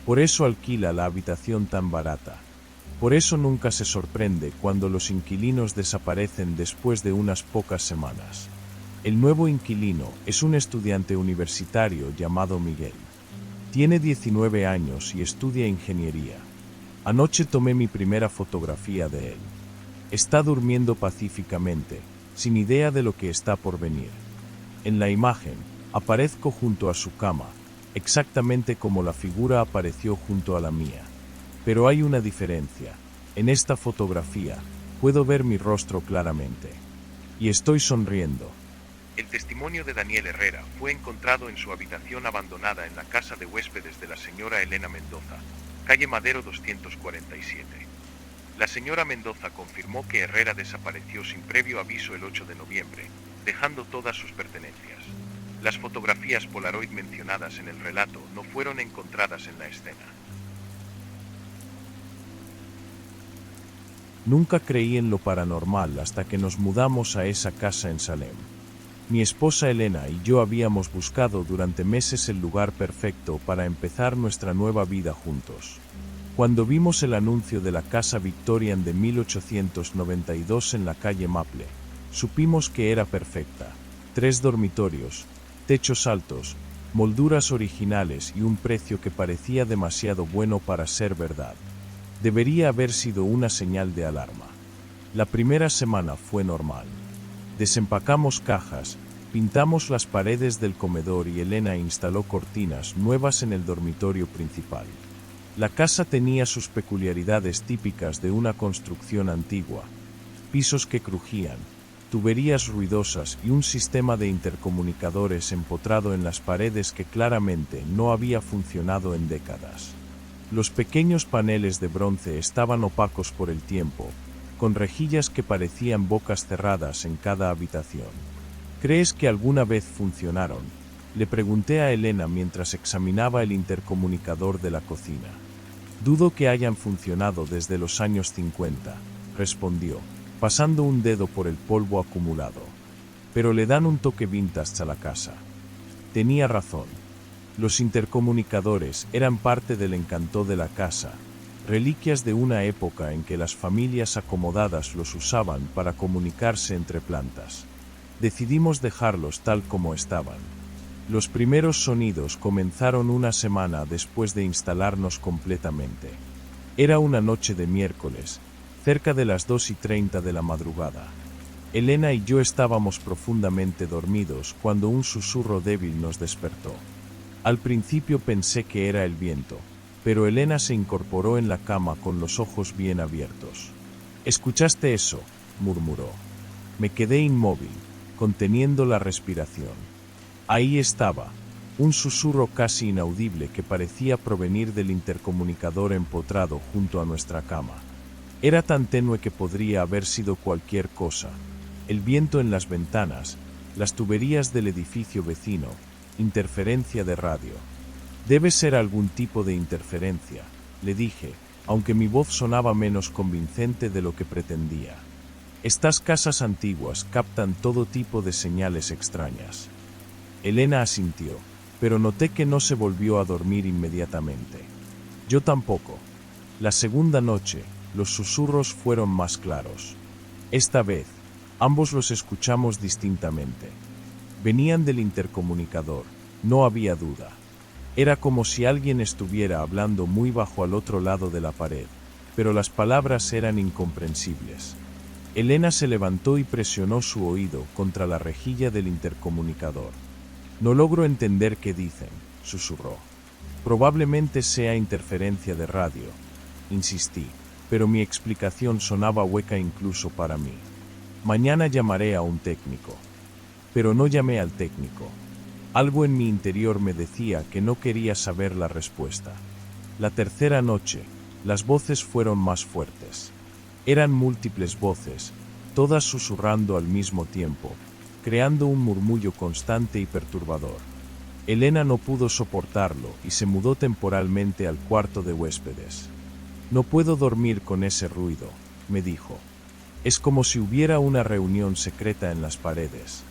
Por eso alquila la habitación tan barata. Por eso nunca se sorprende cuando los inquilinos desaparecen después de unas pocas semanas. El nuevo inquilino es un estudiante universitario llamado Miguel. Tiene 19 años y estudia ingeniería. Anoche tomé mi primera fotografía de él. Está durmiendo pacíficamente, sin idea de lo que está por venir. En la imagen, aparezco junto a su cama, exactamente como la figura apareció junto a la mía. Pero hay una diferencia. En esta fotografía, puedo ver mi rostro claramente. Y estoy sonriendo. El testimonio de Daniel Herrera fue encontrado en su habitación abandonada en la casa de huéspedes de la señora Elena Mendoza, calle Madero 247. La señora Mendoza confirmó que Herrera desapareció sin previo aviso el 8 de noviembre, dejando todas sus pertenencias. Las fotografías Polaroid mencionadas en el relato no fueron encontradas en la escena. Nunca creí en lo paranormal hasta que nos mudamos a esa casa en Salem. Mi esposa Elena y yo habíamos buscado durante meses el lugar perfecto para empezar nuestra nueva vida juntos. Cuando vimos el anuncio de la casa Victorian de 1892 en la calle Maple, supimos que era perfecta. 3 dormitorios, techos altos, molduras originales y un precio que parecía demasiado bueno para ser verdad. Debería haber sido una señal de alarma. La primera semana fue normal. Desempacamos cajas, pintamos las paredes del comedor y Elena instaló cortinas nuevas en el dormitorio principal. La casa tenía sus peculiaridades típicas de una construcción antigua: pisos que crujían, tuberías ruidosas y un sistema de intercomunicadores empotrado en las paredes que claramente no había funcionado en décadas. Los pequeños paneles de bronce estaban opacos por el tiempo, con rejillas que parecían bocas cerradas en cada habitación. ¿Crees que alguna vez funcionaron?, le pregunté a Elena mientras examinaba el intercomunicador de la cocina. Dudo que hayan funcionado desde los años 50, respondió, pasando un dedo por el polvo acumulado. Pero le dan un toque vintage a la casa. Tenía razón. Los intercomunicadores eran parte del encanto de la casa, reliquias de una época en que las familias acomodadas los usaban para comunicarse entre plantas. Decidimos dejarlos tal como estaban. Los primeros sonidos comenzaron una semana después de instalarnos completamente. Era una noche de miércoles, cerca de las 2:30 de la madrugada. Elena y yo estábamos profundamente dormidos cuando un susurro débil nos despertó. Al principio pensé que era el viento, pero Elena se incorporó en la cama con los ojos bien abiertos. «¿Escuchaste eso?», murmuró. Me quedé inmóvil, conteniendo la respiración. Ahí estaba, un susurro casi inaudible que parecía provenir del intercomunicador empotrado junto a nuestra cama. Era tan tenue que podría haber sido cualquier cosa: el viento en las ventanas, las tuberías del edificio vecino, interferencia de radio. Debe ser algún tipo de interferencia, le dije, aunque mi voz sonaba menos convincente de lo que pretendía. Estas casas antiguas captan todo tipo de señales extrañas. Elena asintió, pero noté que no se volvió a dormir inmediatamente. Yo tampoco. La segunda noche, los susurros fueron más claros. Esta vez, ambos los escuchamos distintamente. Venían del intercomunicador, no había duda. Era como si alguien estuviera hablando muy bajo al otro lado de la pared, pero las palabras eran incomprensibles. Elena se levantó y presionó su oído contra la rejilla del intercomunicador. No logro entender qué dicen, susurró. Probablemente sea interferencia de radio, insistí, pero mi explicación sonaba hueca incluso para mí. Mañana llamaré a un técnico. Pero no llamé al técnico. Algo en mi interior me decía que no quería saber la respuesta. La tercera noche, las voces fueron más fuertes. Eran múltiples voces, todas susurrando al mismo tiempo, creando un murmullo constante y perturbador. Elena no pudo soportarlo y se mudó temporalmente al cuarto de huéspedes. No puedo dormir con ese ruido, me dijo. Es como si hubiera una reunión secreta en las paredes.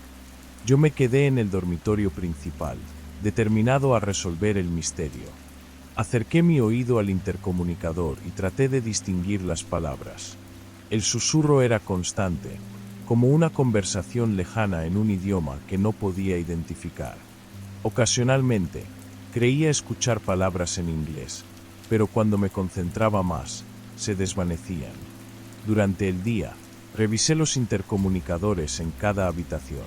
Yo me quedé en el dormitorio principal, determinado a resolver el misterio. Acerqué mi oído al intercomunicador y traté de distinguir las palabras. El susurro era constante, como una conversación lejana en un idioma que no podía identificar. Ocasionalmente, creía escuchar palabras en inglés, pero cuando me concentraba más, se desvanecían. Durante el día, revisé los intercomunicadores en cada habitación.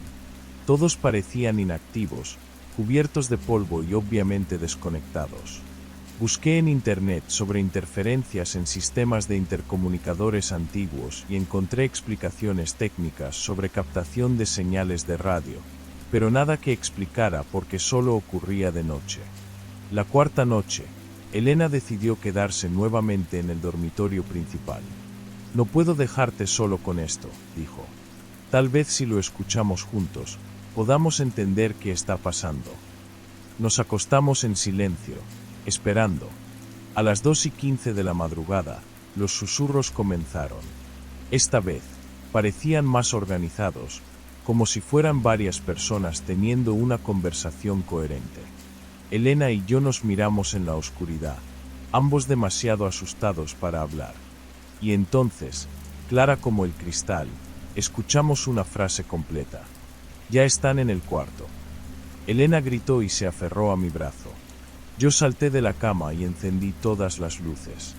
Todos parecían inactivos, cubiertos de polvo y obviamente desconectados. Busqué en Internet sobre interferencias en sistemas de intercomunicadores antiguos y encontré explicaciones técnicas sobre captación de señales de radio, pero nada que explicara por qué solo ocurría de noche. La cuarta noche, Elena decidió quedarse nuevamente en el dormitorio principal. No puedo dejarte solo con esto, dijo. Tal vez si lo escuchamos juntos, podamos entender qué está pasando. Nos acostamos en silencio, esperando. A las 2:15 de la madrugada, los susurros comenzaron. Esta vez, parecían más organizados, como si fueran varias personas teniendo una conversación coherente. Elena y yo nos miramos en la oscuridad, ambos demasiado asustados para hablar. Y entonces, clara como el cristal, escuchamos una frase completa. Ya están en el cuarto. Elena gritó y se aferró a mi brazo. Yo salté de la cama y encendí todas las luces.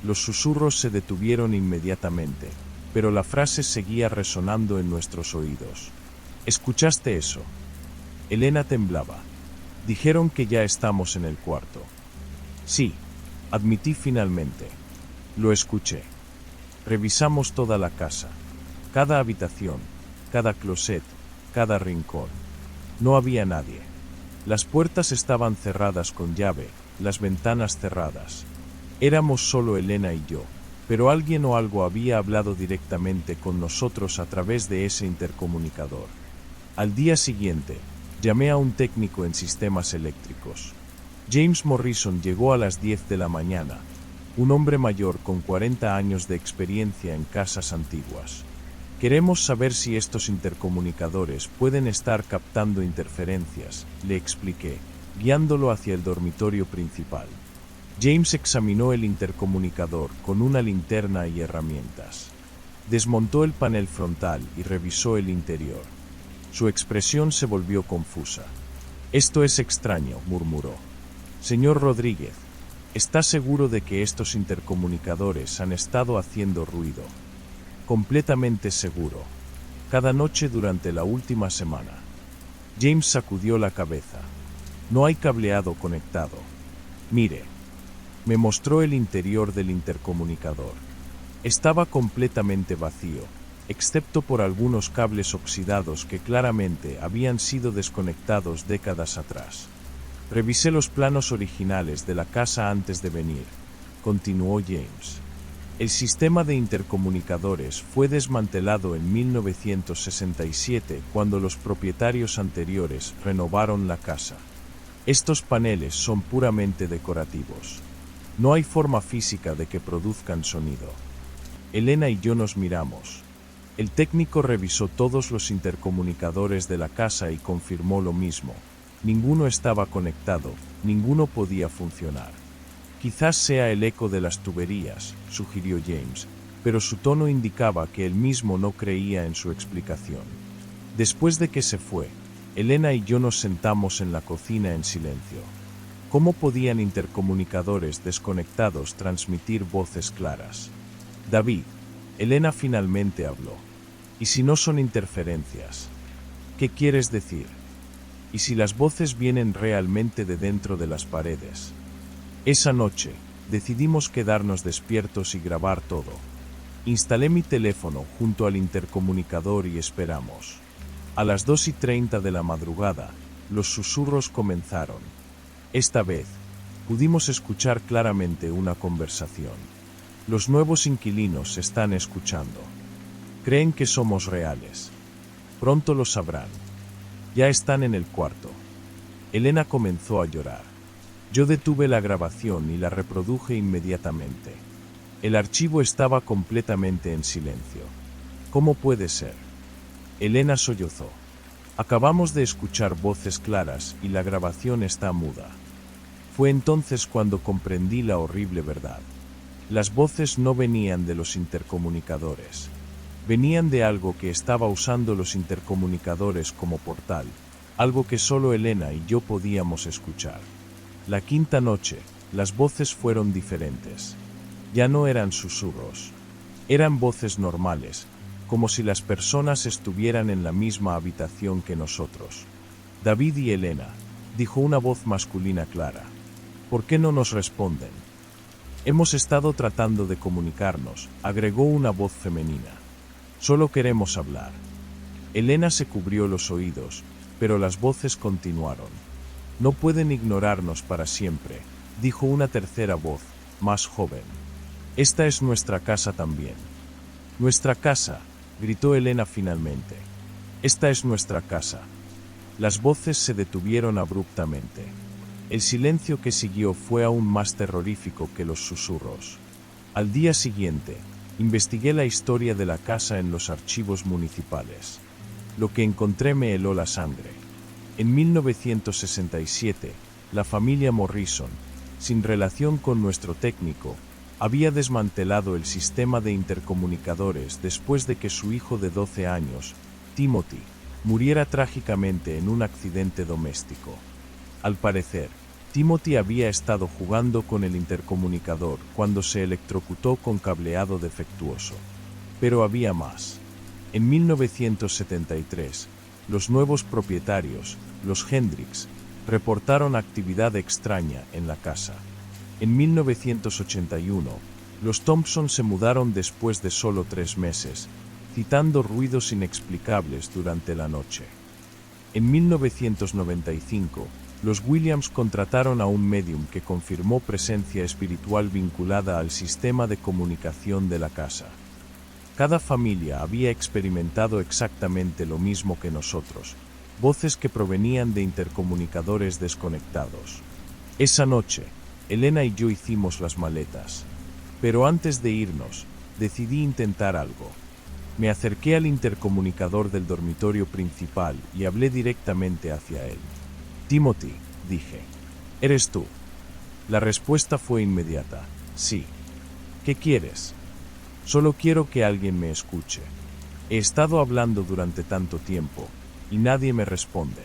Los susurros se detuvieron inmediatamente, pero la frase seguía resonando en nuestros oídos. ¿Escuchaste eso? Elena temblaba. Dijeron que ya estamos en el cuarto. Sí, admití finalmente. Lo escuché. Revisamos toda la casa, cada habitación, cada closet, cada rincón. No había nadie. Las puertas estaban cerradas con llave, las ventanas cerradas. Éramos solo Elena y yo, pero alguien o algo había hablado directamente con nosotros a través de ese intercomunicador. Al día siguiente, llamé a un técnico en sistemas eléctricos. James Morrison llegó a las 10 de la mañana, un hombre mayor con 40 años de experiencia en casas antiguas. Queremos saber si estos intercomunicadores pueden estar captando interferencias, le expliqué, guiándolo hacia el dormitorio principal. James examinó el intercomunicador con una linterna y herramientas. Desmontó el panel frontal y revisó el interior. Su expresión se volvió confusa. Esto es extraño, murmuró. Señor Rodríguez, ¿está seguro de que estos intercomunicadores han estado haciendo ruido? Completamente seguro. Cada noche durante la última semana. James sacudió la cabeza. No hay cableado conectado. Mire. Me mostró el interior del intercomunicador. Estaba completamente vacío, excepto por algunos cables oxidados que claramente habían sido desconectados décadas atrás. Revisé los planos originales de la casa antes de venir, continuó James. El sistema de intercomunicadores fue desmantelado en 1967 cuando los propietarios anteriores renovaron la casa. Estos paneles son puramente decorativos. No hay forma física de que produzcan sonido. Elena y yo nos miramos. El técnico revisó todos los intercomunicadores de la casa y confirmó lo mismo. Ninguno estaba conectado, ninguno podía funcionar. Quizás sea el eco de las tuberías, sugirió James, pero su tono indicaba que él mismo no creía en su explicación. Después de que se fue, Elena y yo nos sentamos en la cocina en silencio. ¿Cómo podían intercomunicadores desconectados transmitir voces claras? David, Elena finalmente habló. ¿Y si no son interferencias? ¿Qué quieres decir? ¿Y si las voces vienen realmente de dentro de las paredes? Esa noche, decidimos quedarnos despiertos y grabar todo. Instalé mi teléfono junto al intercomunicador y esperamos. A las 2:30 de la madrugada, los susurros comenzaron. Esta vez, pudimos escuchar claramente una conversación. Los nuevos inquilinos están escuchando. Creen que somos reales. Pronto lo sabrán. Ya están en el cuarto. Elena comenzó a llorar. Yo detuve la grabación y la reproduje inmediatamente. El archivo estaba completamente en silencio. ¿Cómo puede ser? Elena sollozó. Acabamos de escuchar voces claras y la grabación está muda. Fue entonces cuando comprendí la horrible verdad. Las voces no venían de los intercomunicadores. Venían de algo que estaba usando los intercomunicadores como portal, algo que solo Elena y yo podíamos escuchar. La quinta noche, las voces fueron diferentes. Ya no eran susurros. Eran voces normales, como si las personas estuvieran en la misma habitación que nosotros. David y Elena, dijo una voz masculina clara. ¿Por qué no nos responden? Hemos estado tratando de comunicarnos, agregó una voz femenina. Solo queremos hablar. Elena se cubrió los oídos, pero las voces continuaron. No pueden ignorarnos para siempre, dijo una tercera voz, más joven. Esta es nuestra casa también. Nuestra casa, gritó Elena finalmente. Esta es nuestra casa. Las voces se detuvieron abruptamente. El silencio que siguió fue aún más terrorífico que los susurros. Al día siguiente, investigué la historia de la casa en los archivos municipales. Lo que encontré me heló la sangre. En 1967, la familia Morrison, sin relación con nuestro técnico, había desmantelado el sistema de intercomunicadores después de que su hijo de 12 años, Timothy, muriera trágicamente en un accidente doméstico. Al parecer, Timothy había estado jugando con el intercomunicador cuando se electrocutó con cableado defectuoso. Pero había más. En 1973, los nuevos propietarios, los Hendricks, reportaron actividad extraña en la casa. En 1981, los Thompson se mudaron después de solo 3 meses, citando ruidos inexplicables durante la noche. En 1995, los Williams contrataron a un medium que confirmó presencia espiritual vinculada al sistema de comunicación de la casa. Cada familia había experimentado exactamente lo mismo que nosotros, voces que provenían de intercomunicadores desconectados. Esa noche, Elena y yo hicimos las maletas. Pero antes de irnos, decidí intentar algo. Me acerqué al intercomunicador del dormitorio principal y hablé directamente hacia él. Timothy, dije. ¿Eres tú? La respuesta fue inmediata. Sí. ¿Qué quieres? Solo quiero que alguien me escuche. He estado hablando durante tanto tiempo, y nadie me responde.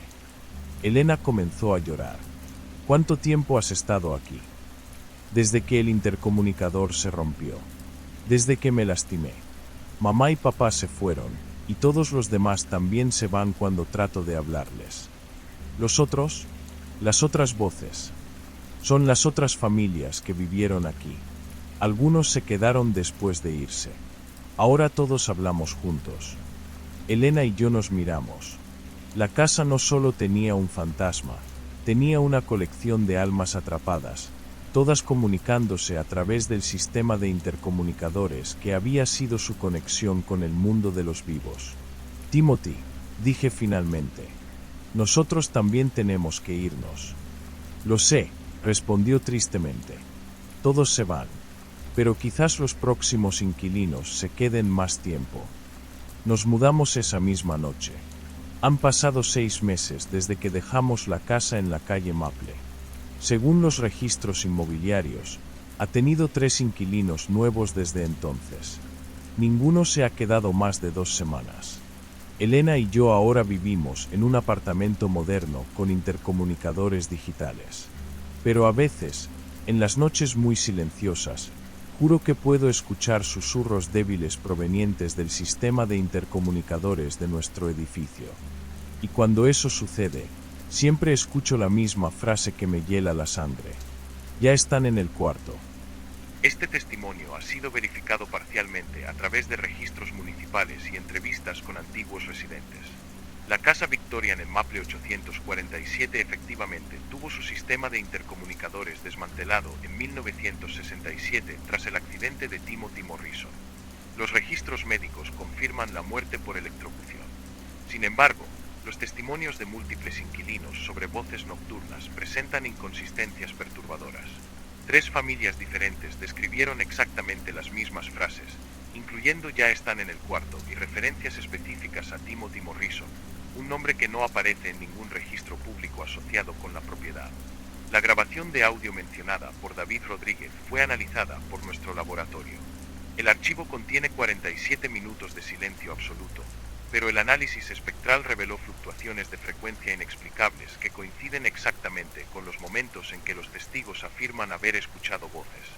Elena comenzó a llorar. ¿Cuánto tiempo has estado aquí? Desde que el intercomunicador se rompió. Desde que me lastimé. Mamá y papá se fueron, y todos los demás también se van cuando trato de hablarles. Los otros, las otras voces, son las otras familias que vivieron aquí. Algunos se quedaron después de irse. Ahora todos hablamos juntos. Elena y yo nos miramos. La casa no solo tenía un fantasma, tenía una colección de almas atrapadas, todas comunicándose a través del sistema de intercomunicadores que había sido su conexión con el mundo de los vivos. Timothy, dije finalmente, nosotros también tenemos que irnos. Lo sé, respondió tristemente. Todos se van, pero quizás los próximos inquilinos se queden más tiempo. Nos mudamos esa misma noche. Han pasado 6 meses desde que dejamos la casa en la calle Maple. Según los registros inmobiliarios, ha tenido 3 inquilinos nuevos desde entonces. Ninguno se ha quedado más de 2 semanas. Elena y yo ahora vivimos en un apartamento moderno con intercomunicadores digitales. Pero a veces, en las noches muy silenciosas, Juro que puedo escuchar susurros débiles provenientes del sistema de intercomunicadores de nuestro edificio. Y cuando eso sucede, siempre escucho la misma frase que me hiela la sangre. Ya están en el cuarto. Este testimonio ha sido verificado parcialmente a través de registros municipales y entrevistas con antiguos residentes. La Casa Victorian en Maple 847 efectivamente tuvo su sistema de intercomunicadores desmantelado en 1967 tras el accidente de Timothy Morrison. Los registros médicos confirman la muerte por electrocución. Sin embargo, los testimonios de múltiples inquilinos sobre voces nocturnas presentan inconsistencias perturbadoras. 3 familias diferentes describieron exactamente las mismas frases, incluyendo "ya están en el cuarto" y referencias específicas a Timothy Morrison, un nombre que no aparece en ningún registro público asociado con la propiedad. La grabación de audio mencionada por David Rodríguez fue analizada por nuestro laboratorio. El archivo contiene 47 minutos de silencio absoluto, pero el análisis espectral reveló fluctuaciones de frecuencia inexplicables que coinciden exactamente con los momentos en que los testigos afirman haber escuchado voces.